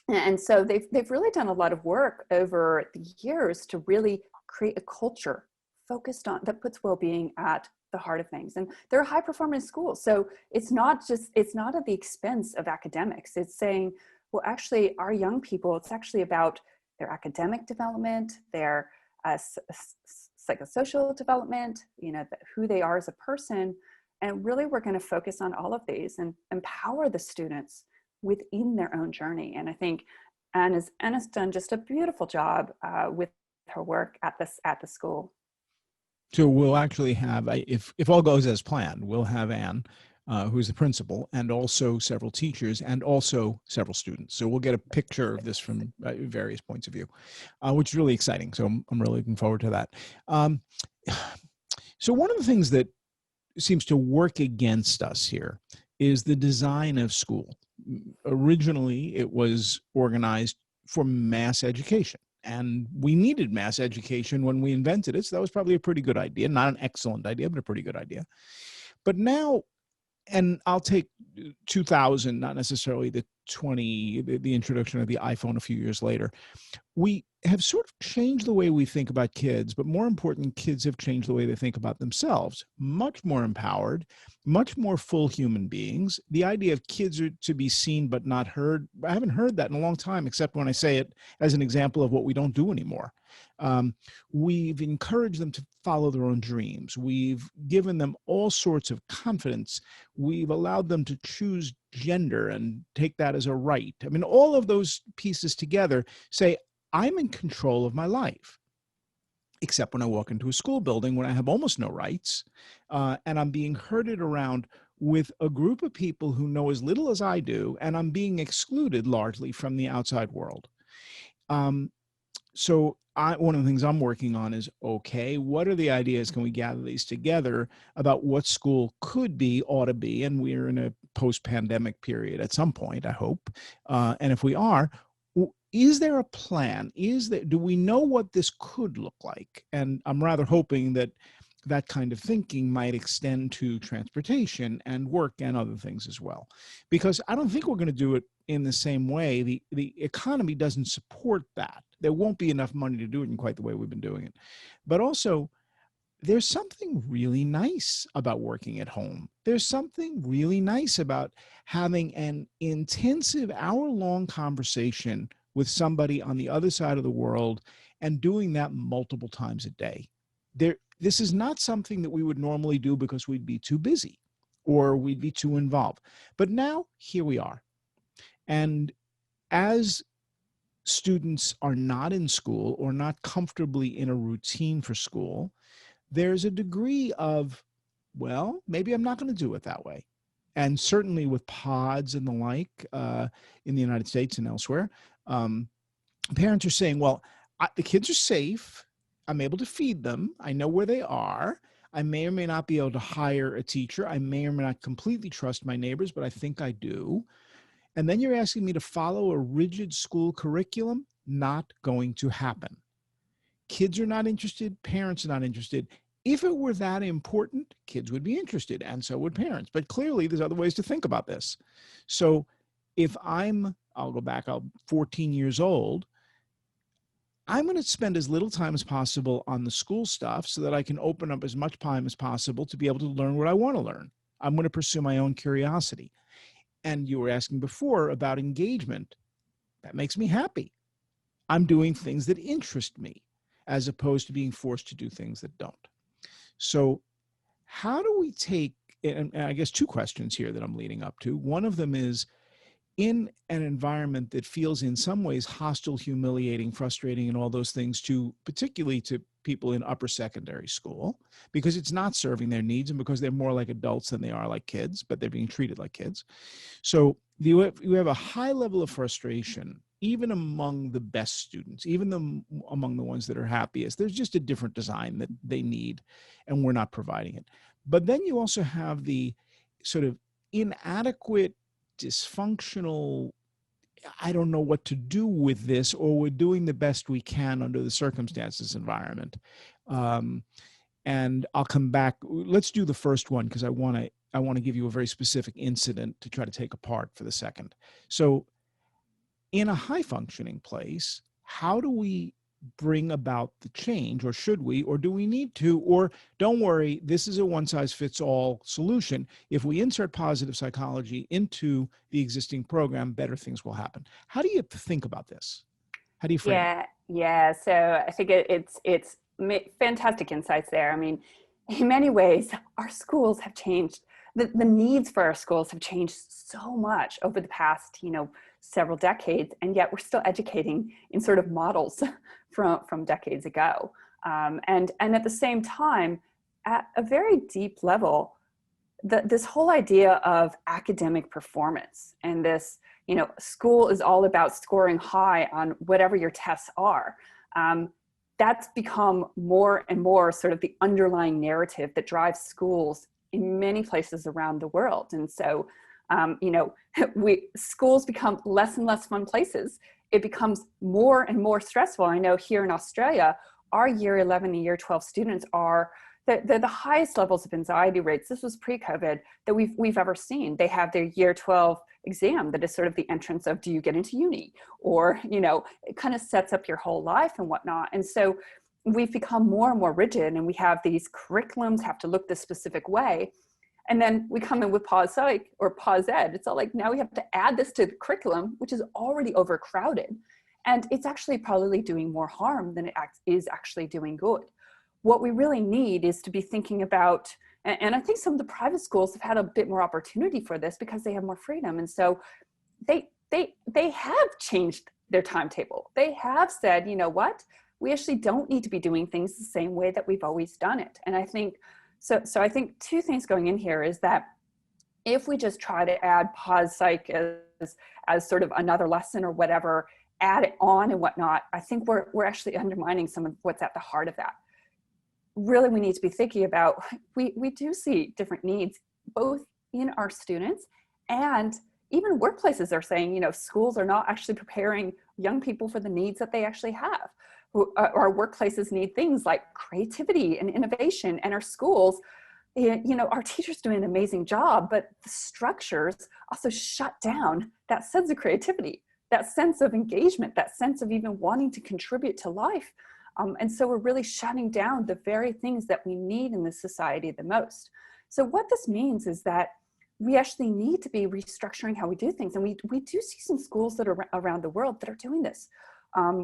And so they've really done a lot of work over the years to really create a culture focused on that puts well-being at the heart of things. And they're a high performance school. So it's not at the expense of academics. It's saying, well, actually our young people, it's actually about their academic development, their psychosocial development, who they are as a person. And really we're going to focus on all of these and empower the students within their own journey. And I think Anna's done just a beautiful job with her work at the school. So we'll actually have, if all goes as planned, we'll have Ann, who's the principal, and also several teachers, and also several students. So we'll get a picture of this from various points of view, which is really exciting. So I'm really looking forward to that. So one of the things that seems to work against us here is the design of school. Originally, it was organized for mass education, and we needed mass education when we invented it. So that was probably a pretty good idea, not an excellent idea, but a pretty good idea. But now, and I'll take 2000, not necessarily the introduction of the iPhone a few years later, we have sort of changed the way we think about kids, but more important, kids have changed the way they think about themselves. Much more empowered, much more full human beings. The idea of kids are to be seen but not heard, I haven't heard that in a long time, except when I say it as an example of what we don't do anymore. We've encouraged them to follow their own dreams. We've given them all sorts of confidence. We've allowed them to choose gender and take that as a right. I mean, all of those pieces together say, I'm in control of my life, except when I walk into a school building when I have almost no rights, and I'm being herded around with a group of people who know as little as I do, and I'm being excluded largely from the outside world. So one of the things I'm working on is, okay, what are the ideas? Can we gather these together about what school could be, ought to be, and we're in a post-pandemic period at some point, I hope. And if we are, is there a plan? Do we know what this could look like? And I'm rather hoping that that kind of thinking might extend to transportation and work and other things as well. Because I don't think we're going to do it in the same way. The economy doesn't support that. There won't be enough money to do it in quite the way we've been doing it. But also, there's something really nice about working at home. There's something really nice about having an intensive hour-long conversation with somebody on the other side of the world and doing that multiple times a day. This is not something that we would normally do because we'd be too busy or we'd be too involved. But now, here we are. And as students are not in school or not comfortably in a routine for school, there's a degree of, well, maybe I'm not going to do it that way. And certainly with pods and the like in the United States and elsewhere, Parents are saying, well, the kids are safe. I'm able to feed them. I know where they are. I may or may not be able to hire a teacher. I may or may not completely trust my neighbors, but I think I do. And then you're asking me to follow a rigid school curriculum? Not going to happen. Kids are not interested. Parents are not interested. If it were that important, kids would be interested, and so would parents. But clearly, there's other ways to think about this. So if I'll go back, I'm 14 years old, I'm going to spend as little time as possible on the school stuff so that I can open up as much time as possible to be able to learn what I want to learn. I'm going to pursue my own curiosity. And you were asking before about engagement. That makes me happy. I'm doing things that interest me as opposed to being forced to do things that don't. So how do we take, and I guess two questions here that I'm leading up to. One of them is, in an environment that feels in some ways hostile, humiliating, frustrating, and all those things, particularly to people in upper secondary school, because it's not serving their needs and because they're more like adults than they are like kids, but they're being treated like kids. So you have a high level of frustration, even among the best students, even among the ones that are happiest. There's just a different design that they need, and we're not providing it. But then you also have the sort of inadequate, dysfunctional, I don't know what to do with this, or we're doing the best we can under the circumstances environment. And I'll come back. Let's do the first one because I want to give you a very specific incident to try to take apart for the second. So in a high functioning place, how do we bring about the change, or should we, or do we need to, or don't worry, this is a one-size-fits-all solution. If we insert positive psychology into the existing program, better things will happen. How do you think about this? How do you frame it? Yeah. So I think it's fantastic insights there. I mean, in many ways, our schools have changed. The needs for our schools have changed so much over the past, several decades, and yet we're still educating in sort of models from decades ago. And at the same time, at a very deep level, this whole idea of academic performance and this, school is all about scoring high on whatever your tests are. That's become more and more sort of the underlying narrative that drives schools in many places around the world. And so, schools become less and less fun places. It becomes more and more stressful. I know here in Australia, our year 11 and year 12 students are the highest levels of anxiety rates. This was pre-COVID that we've ever seen. They have their year 12 exam that is sort of the entrance of, do you get into uni? Or, it kind of sets up your whole life and whatnot. And so we've become more and more rigid, and we have these curriculums have to look this specific way. And then we come in with pause psych or pause ed. It's all like, now we have to add this to the curriculum, which is already overcrowded. And it's actually probably doing more harm than it is actually doing good. What we really need is to be thinking about, and I think some of the private schools have had a bit more opportunity for this because they have more freedom. And so they have changed their timetable. They have said, you know what, we actually don't need to be doing things the same way that we've always done it. And I think, so I think two things going in here is that if we just try to add pause psych as sort of another lesson or whatever, add it on and whatnot, I think we're actually undermining some of what's at the heart of that. Really, we need to be thinking about, we do see different needs, both in our students and even workplaces are saying, schools are not actually preparing young people for the needs that they actually have. Our workplaces need things like creativity and innovation, and our schools, our teachers doing an amazing job, but the structures also shut down that sense of creativity, that sense of engagement, that sense of even wanting to contribute to life. And so we're really shutting down the very things that we need in this society the most. So what this means is that we actually need to be restructuring how we do things. And we do see some schools that are around the world that are doing this.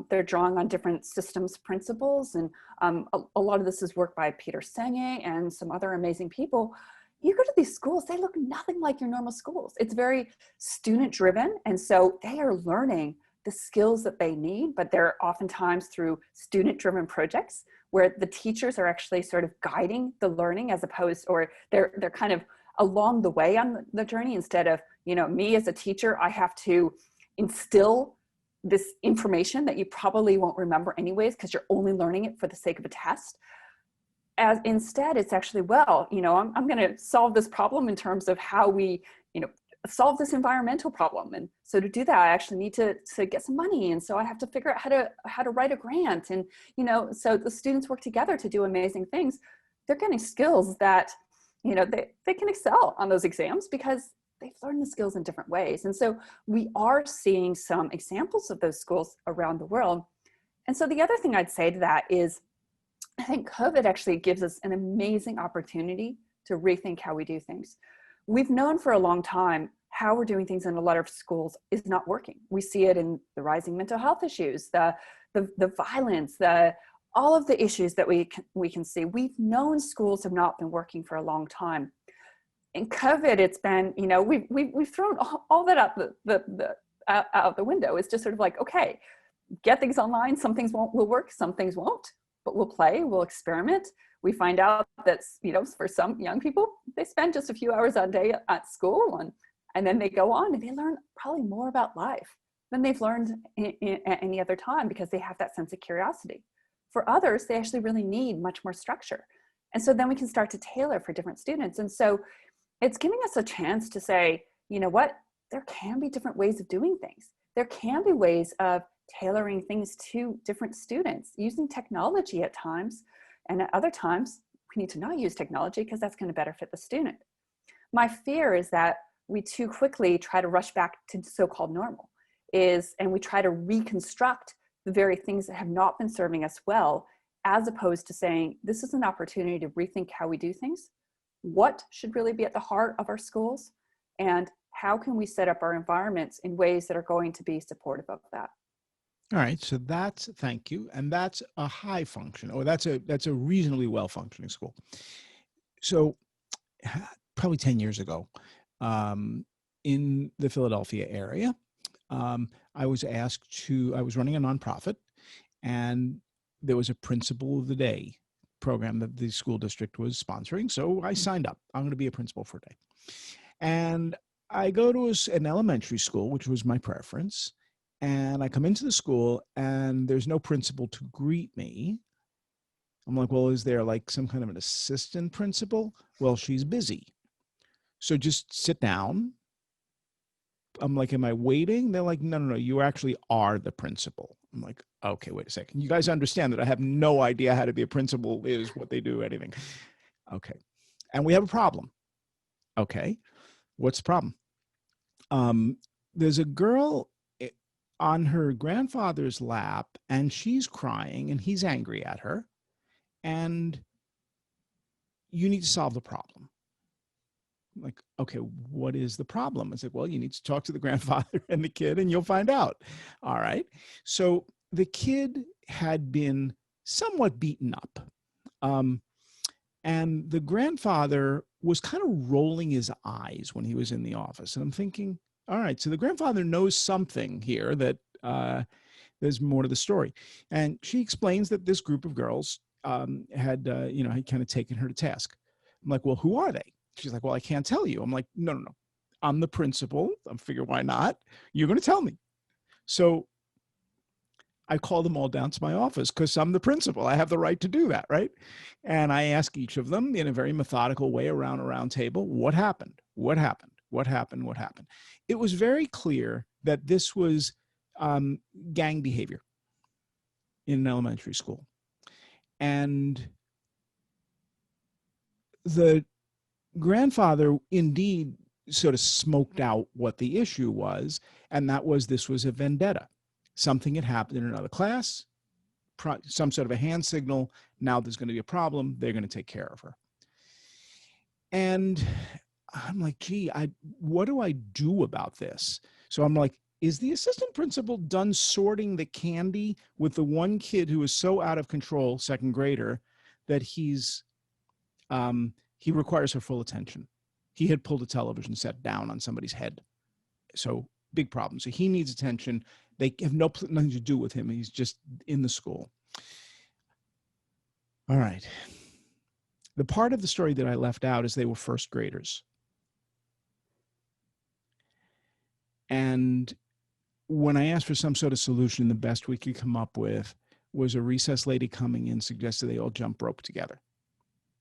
They're drawing on different systems principles. And a lot of this is work by Peter Senge and some other amazing people. You go to these schools, they look nothing like your normal schools. It's very student driven. And so they are learning the skills that they need, but they're oftentimes through student-driven projects where the teachers are actually sort of guiding the learning as opposed, or they're kind of along the way on the journey instead of, me as a teacher, I have to instill this information that you probably won't remember anyways, because you're only learning it for the sake of a test. As instead, it's actually, well, I'm going to solve this problem in terms of how we, solve this environmental problem. And so to do that, I actually need to get some money. And so I have to figure out how to write a grant. And, so the students work together to do amazing things. They're getting skills that, they can excel on those exams because they've learned the skills in different ways. And so we are seeing some examples of those schools around the world. And so the other thing I'd say to that is, I think COVID actually gives us an amazing opportunity to rethink how we do things. We've known for a long time how we're doing things in a lot of schools is not working. We see it in the rising mental health issues, the violence, all of the issues that we can see. We've known schools have not been working for a long time. In COVID, it's been, we've thrown all that out out the window. It's just sort of like, okay, get things online. Some things will work, some things won't, but we'll play, we'll experiment. We find out that, for some young people, they spend just a few hours a day at school, and then they go on and they learn probably more about life than they've learned at any other time, because they have that sense of curiosity. For others, they actually really need much more structure. And so then we can start to tailor for different students. And so it's giving us a chance to say, you know what, there can be different ways of doing things. There can be ways of tailoring things to different students, using technology at times, and at other times we need to not use technology because that's going to better fit the student. My fear is that we too quickly try to rush back to so-called normal, and we try to reconstruct the very things that have not been serving us well, as opposed to saying, this is an opportunity to rethink how we do things. What should really be at the heart of our schools, and how can we set up our environments in ways that are going to be supportive of that? All right, so thank you, and that's a high function, or that's a reasonably well functioning school. So probably 10 years ago, in the Philadelphia area, I was running a nonprofit, and there was a Principal of the Day program that the school district was sponsoring. So I signed up. I'm going to be a principal for a day. And I go to an elementary school, which was my preference. And I come into the school and there's no principal to greet me. I'm like, well, is there like some kind of an assistant principal? Well, she's busy. So just sit down. I'm like, am I waiting? They're like, no, you actually are the principal. I'm like, okay, wait a second. You guys understand that I have no idea how to be a principal is, what they do, anything. Okay. And we have a problem. Okay. What's the problem? There's a girl on her grandfather's lap and she's crying and he's angry at her, and you need to solve the problem. I'm like, okay, what is the problem? I said, well, you need to talk to the grandfather and the kid and you'll find out. All right. So the kid had been somewhat beaten up. And the grandfather was kind of rolling his eyes when he was in the office. And I'm thinking, all right, so the grandfather knows something here, that there's more to the story. And she explains that this group of girls had kind of taken her to task. I'm like, well, who are they? She's like, well, I can't tell you. I'm like, no. I'm the principal. I figure, why not? You're going to tell me. So I call them all down to my office because I'm the principal. I have the right to do that, right? And I ask each of them in a very methodical way around a round table, what happened? What happened? What happened? What happened? It was very clear that this was gang behavior in an elementary school. And the grandfather indeed sort of smoked out what the issue was, and that was, this was a vendetta. Something had happened in another class, some sort of a hand signal. Now there's going to be a problem. They're going to take care of her. And I'm like, gee, what do I do about this? So I'm like, is the assistant principal done sorting the candy with the one kid who is so out of control, second grader, that he requires her full attention? He had pulled a television set down on somebody's head. So big problem. So he needs attention. They have nothing to do with him. He's just in the school. All right. The part of the story that I left out is they were first graders. And when I asked for some sort of solution, the best we could come up with was a recess lady coming in suggested they all jump rope together.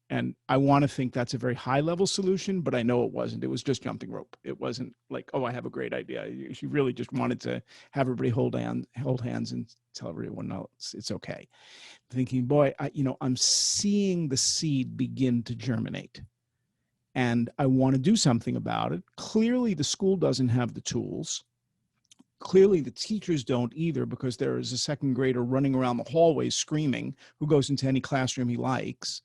And I want to think that's a very high level solution, but I know it wasn't. It was just jumping rope. It wasn't like, oh, I have a great idea. She really just wanted to have everybody hold hands and tell everyone else it's okay. Thinking, boy, I'm seeing the seed begin to germinate and I want to do something about it. Clearly, the school doesn't have the tools. Clearly, the teachers don't either, because there is a second grader running around the hallways screaming who goes into any classroom he likes.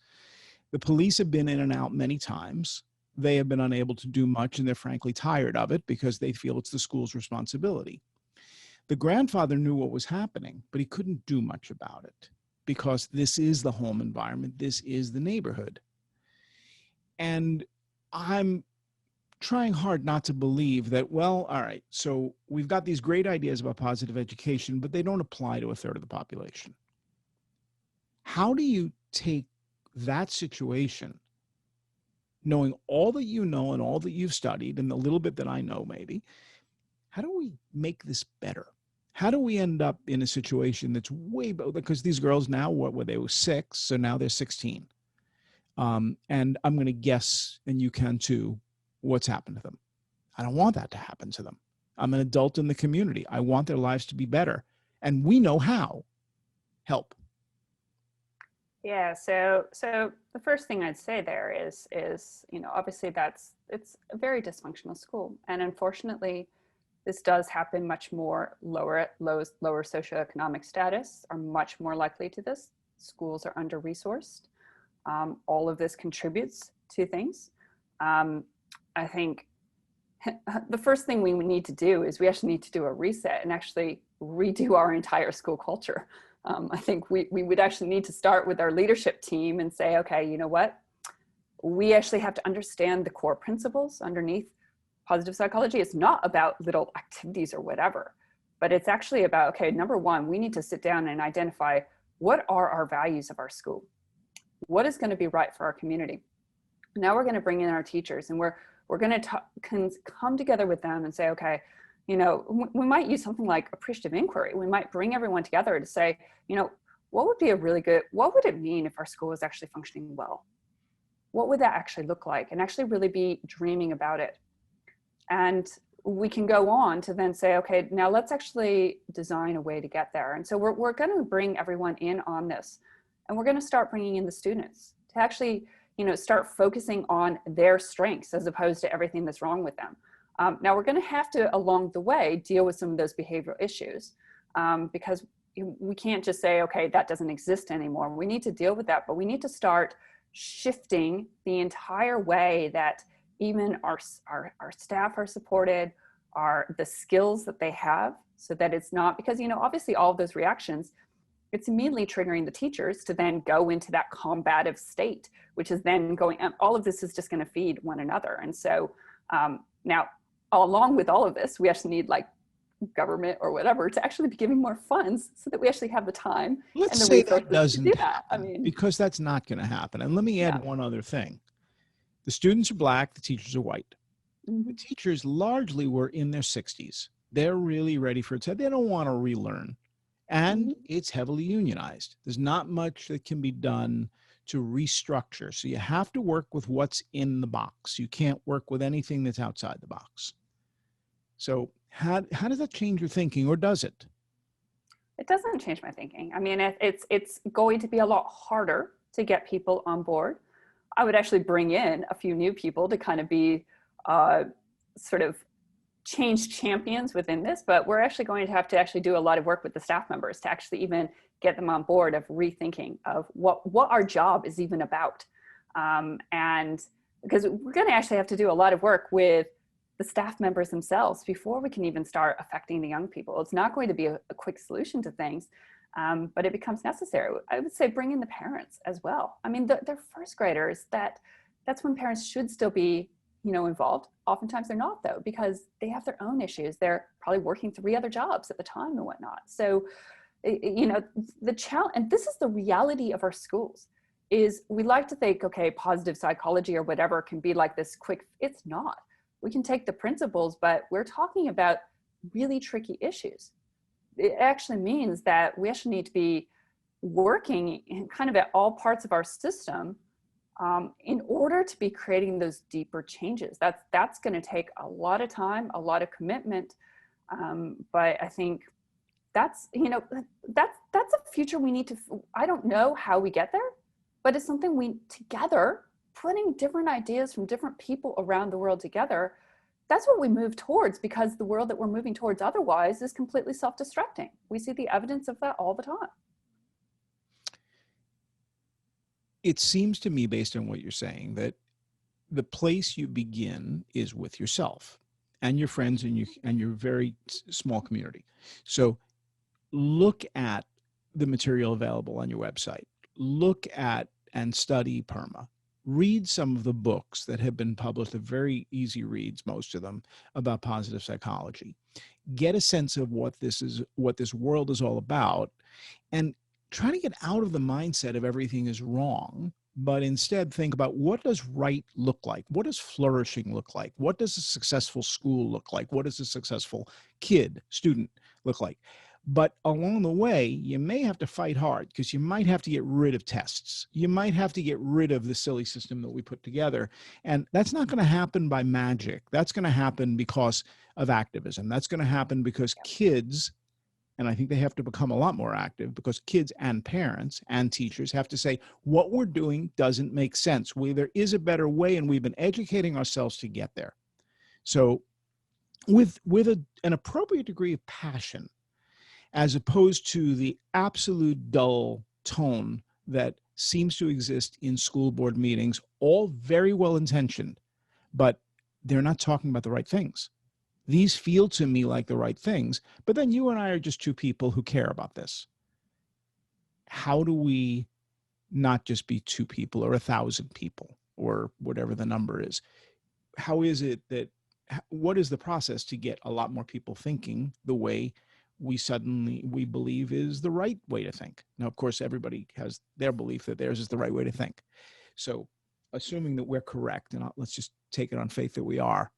The police have been in and out many times. They have been unable to do much, and they're frankly tired of it because they feel it's the school's responsibility. The grandfather knew what was happening, but he couldn't do much about it because this is the home environment. This is the neighborhood. And I'm trying hard not to believe that, well, all right, so we've got these great ideas about positive education, but they don't apply to a third of the population. How do you take that situation, knowing all that you know and all that you've studied and the little bit that I know maybe, how do we make this better? How do we end up in a situation that's way better? Because these girls now, what were they? Were 6, so now they're 16. And I'm going to guess, and you can too, what's happened to them. I don't want that to happen to them. I'm an adult in the community. I want their lives to be better. And we know how. Help. Yeah, so the first thing I'd say there is obviously it's a very dysfunctional school, and unfortunately, this does happen much more lower socioeconomic status are much more likely to this. Schools are under-resourced. All of this contributes to things. I think the first thing we need to do is we actually need to do a reset and actually redo our entire school culture. I think we would actually need to start with our leadership team and say, okay, you know what? We actually have to understand the core principles underneath positive psychology. It's not about little activities or whatever, but it's actually about, okay, number one, we need to sit down and identify what are our values of our school? What is going to be right for our community? Now we're going to bring in our teachers, and we're going to come together with them and say, okay, we might use something like appreciative inquiry. We might bring everyone together to say, what would be what would it mean if our school was actually functioning well? What would that actually look like? And actually really be dreaming about it. And we can go on to then say, okay, now let's actually design a way to get there. And so we're going to bring everyone in on this. And we're going to start bringing in the students to actually, start focusing on their strengths as opposed to everything that's wrong with them. Now we're going to have to, along the way, deal with some of those behavioral issues because we can't just say, okay, that doesn't exist anymore. We need to deal with that, but we need to start shifting the entire way that even our staff are supported, the skills that they have, so that it's not, because, obviously all of those reactions, it's immediately triggering the teachers to then go into that combative state, which is then going, all of this is just going to feed one another. And so now, along with all of this, we actually need government or whatever to actually be giving more funds so that we actually have the time and the resources to do that. Because that's not going to happen. And let me add one other thing. The students are Black, the teachers are white. Mm-hmm. The teachers largely were in their 60s. They're really ready for it. They don't want to relearn. And it's heavily unionized. There's not much that can be done to restructure. So you have to work with what's in the box. You can't work with anything that's outside the box. So how does that change your thinking, or does it? It doesn't change my thinking. I mean, it's going to be a lot harder to get people on board. I would actually bring in a few new people to kind of be sort of change champions within this, but we're actually going to have to actually do a lot of work with the staff members to actually even get them on board of rethinking of what our job is even about. And because we're going to actually have to do a lot of work with the staff members themselves before we can even start affecting the young people. It's not going to be a quick solution to things, but it becomes necessary. I would say bring in the parents as well. I mean, they're first graders. That's when parents should still be involved. Oftentimes they're not, though, because they have their own issues. They're probably working 3 other jobs at the time and whatnot. So, the challenge, and this is the reality of our schools, is we like to think, okay, positive psychology or whatever can be like this quick. It's not. We can take the principles, but we're talking about really tricky issues. It actually means that we actually need to be working in kind of at all parts of our system in order to be creating those deeper changes. That's going to take a lot of time, a lot of commitment, but I think that's, you know, that's a future we need to, I don't know how we get there, but it's something we together, putting different ideas from different people around the world together, that's what we move towards, because the world that we're moving towards otherwise is completely self-destructing. We see the evidence of that all the time. It seems to me, based on what you're saying, that the place you begin is with yourself and your friends and your very small community. So look at the material available on your website. Look at and study PERMA. Read some of the books that have been published, they're very easy reads, most of them, about positive psychology. Get a sense of what this world is all about, and try to get out of the mindset of everything is wrong, but instead think about, what does right look like? What does flourishing look like? What does a successful school look like? What does a successful student look like? But along the way, you may have to fight hard, because you might have to get rid of tests. You might have to get rid of the silly system that we put together. And that's not going to happen by magic. That's going to happen because of activism. That's going to happen because kids, and I think they have to become a lot more active, because kids and parents and teachers have to say, what we're doing doesn't make sense. There is a better way, and we've been educating ourselves to get there. So with an appropriate degree of passion, as opposed to the absolute dull tone that seems to exist in school board meetings, all very well intentioned, but they're not talking about the right things. These feel to me like the right things, but then you and I are just two people who care about this. How do we not just be two people or 1,000 people or whatever the number is? How is it that, what is the process to get a lot more people thinking the way we believe is the right way to think? Now, of course, everybody has their belief that theirs is the right way to think. So assuming that we're correct, and let's just take it on faith that we are,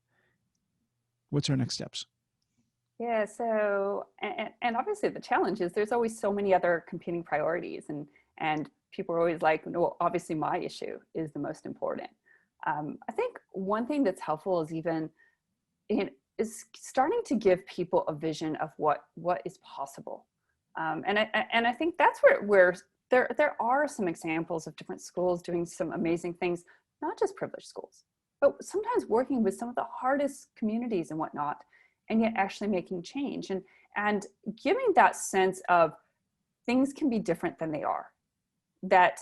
what's our next steps? Yeah, so, and obviously the challenge is there's always so many other competing priorities, and people are always like, no, obviously my issue is the most important. I think one thing that's helpful is is starting to give people a vision of what is possible. And I think that's where there are some examples of different schools doing some amazing things, not just privileged schools, but sometimes working with some of the hardest communities and whatnot, and yet actually making change and giving that sense of things can be different than they are. But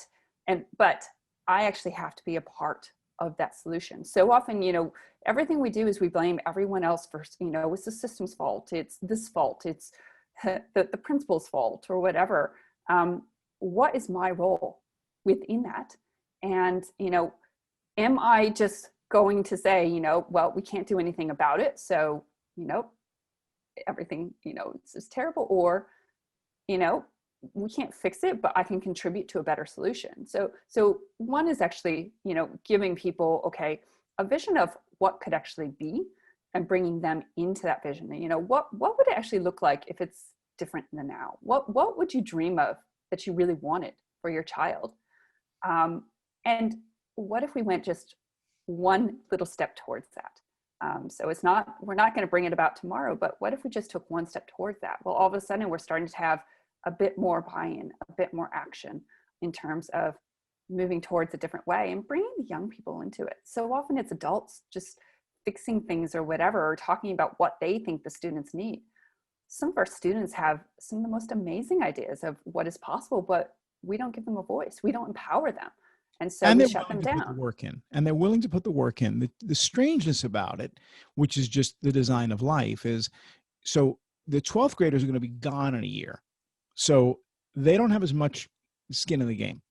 I actually have to be a part of that solution. So often, everything we do is we blame everyone else for, it's the system's fault, it's this fault, it's the principal's fault or whatever. What is my role within that? And, am I just going to say, well, we can't do anything about it, so, everything, it's just terrible, or, we can't fix it, but I can contribute to a better solution. So one is actually, giving people, okay, a vision of what could actually be, and bringing them into that vision. What would it actually look like if it's different than now? What would you dream of that you really wanted for your child? And what if we went just one little step towards that? So we're not going to bring it about tomorrow, but what if we just took one step towards that? Well, all of a sudden we're starting to have a bit more buy-in, a bit more action in terms of moving towards a different way and bringing the young people into it. So often it's adults just fixing things or whatever, or talking about what they think the students need. Some of our students have some of the most amazing ideas of what is possible, but we don't give them a voice. We don't empower them. And so we shut them down. Put the work in, and they're willing to put the work in. The strangeness about it, which is just the design of life, is so the 12th graders are going to be gone in a year. So they don't have as much skin in the game.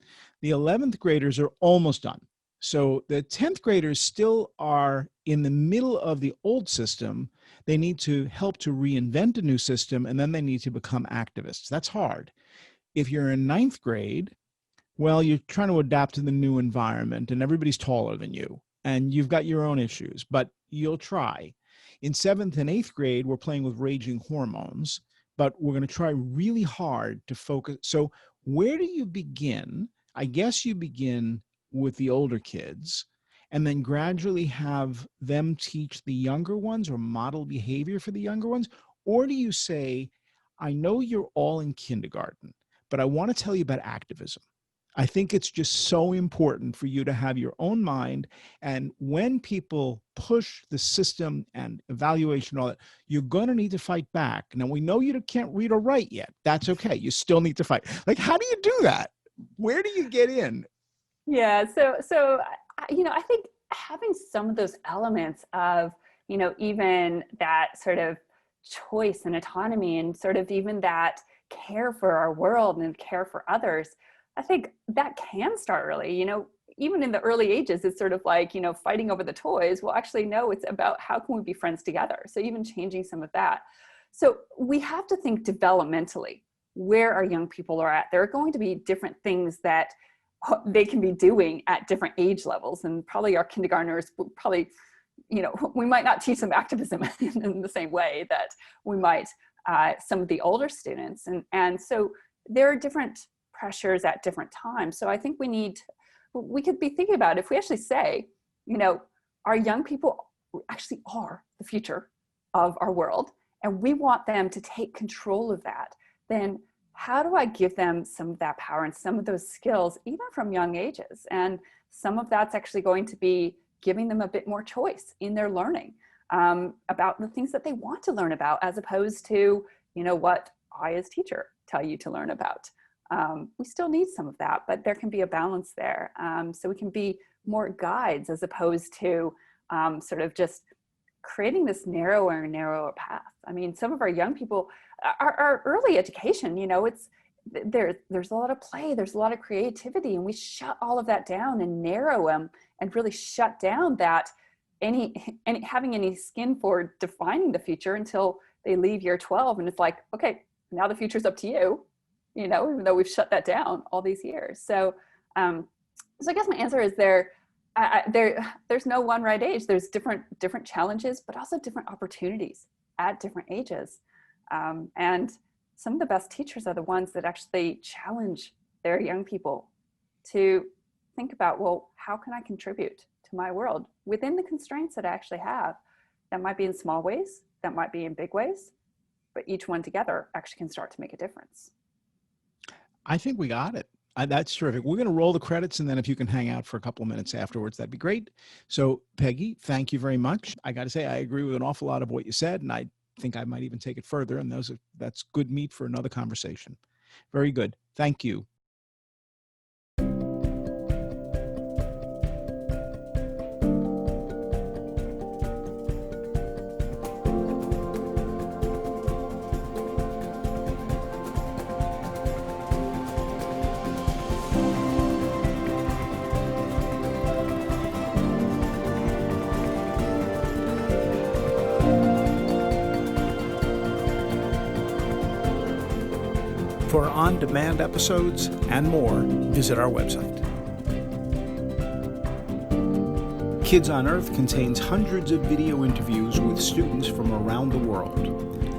The 11th graders are almost done. So the 10th graders still are in the middle of the old system. They need to help to reinvent a new system, and then they need to become activists. That's hard. If you're in 9th grade, well, you're trying to adapt to the new environment, and everybody's taller than you, and you've got your own issues, but you'll try. In 7th and 8th grade, we're playing with raging hormones, but we're going to try really hard to focus. So where do you begin? I guess you begin with the older kids and then gradually have them teach the younger ones or model behavior for the younger ones? Or do you say, I know you're all in kindergarten, but I want to tell you about activism. I think it's just so important for you to have your own mind. And when people push the system and evaluation, all that, you're going to need to fight back. Now, we know you can't read or write yet. That's okay. You still need to fight. Like, how do you do that? Where do you get in? Yeah. So, I think having some of those elements of, even that sort of choice and autonomy and sort of even that care for our world and care for others, I think that can start early. Even in the early ages, it's sort of like, fighting over the toys. Well, actually, no, it's about how can we be friends together? So even changing some of that. So we have to think developmentally where our young people are at. There are going to be different things that they can be doing at different age levels. And probably our kindergartners will probably, we might not teach them activism in the same way that we might some of the older students. And so there are different pressures at different times. So I think we could be thinking about if we actually say, our young people actually are the future of our world, and we want them to take control of that, then how do I give them some of that power and some of those skills, even from young ages? And some of that's actually going to be giving them a bit more choice in their learning about the things that they want to learn about, as opposed to, what I as teacher tell you to learn about. We still need some of that, but there can be a balance there. So we can be more guides as opposed to sort of just creating this narrower and narrower path. I mean, some of our young people, our early education, there's a lot of play, there's a lot of creativity, and we shut all of that down and narrow them and really shut down that having any skin for defining the future until they leave year 12. And it's like, okay, now the future's up to you. Even though we've shut that down all these years. So I guess my answer is there's no one right age. There's different challenges, but also different opportunities at different ages. And some of the best teachers are the ones that actually challenge their young people to think about, well, how can I contribute to my world within the constraints that I actually have? That might be in small ways, that might be in big ways, but each one together actually can start to make a difference. I think we got it. That's terrific. We're going to roll the credits, and then if you can hang out for a couple of minutes afterwards, that'd be great. So, Peggy, thank you very much. I got to say, I agree with an awful lot of what you said, and I think I might even take it further, and that's good meat for another conversation. Very good. Thank you. For on-demand episodes and more, visit our website. Kids on Earth contains hundreds of video interviews with students from around the world.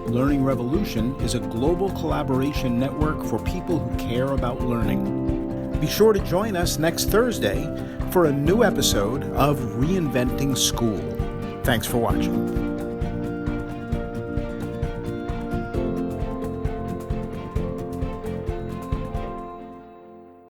Learning Revolution is a global collaboration network for people who care about learning. Be sure to join us next Thursday for a new episode of Reinventing School. Thanks for watching.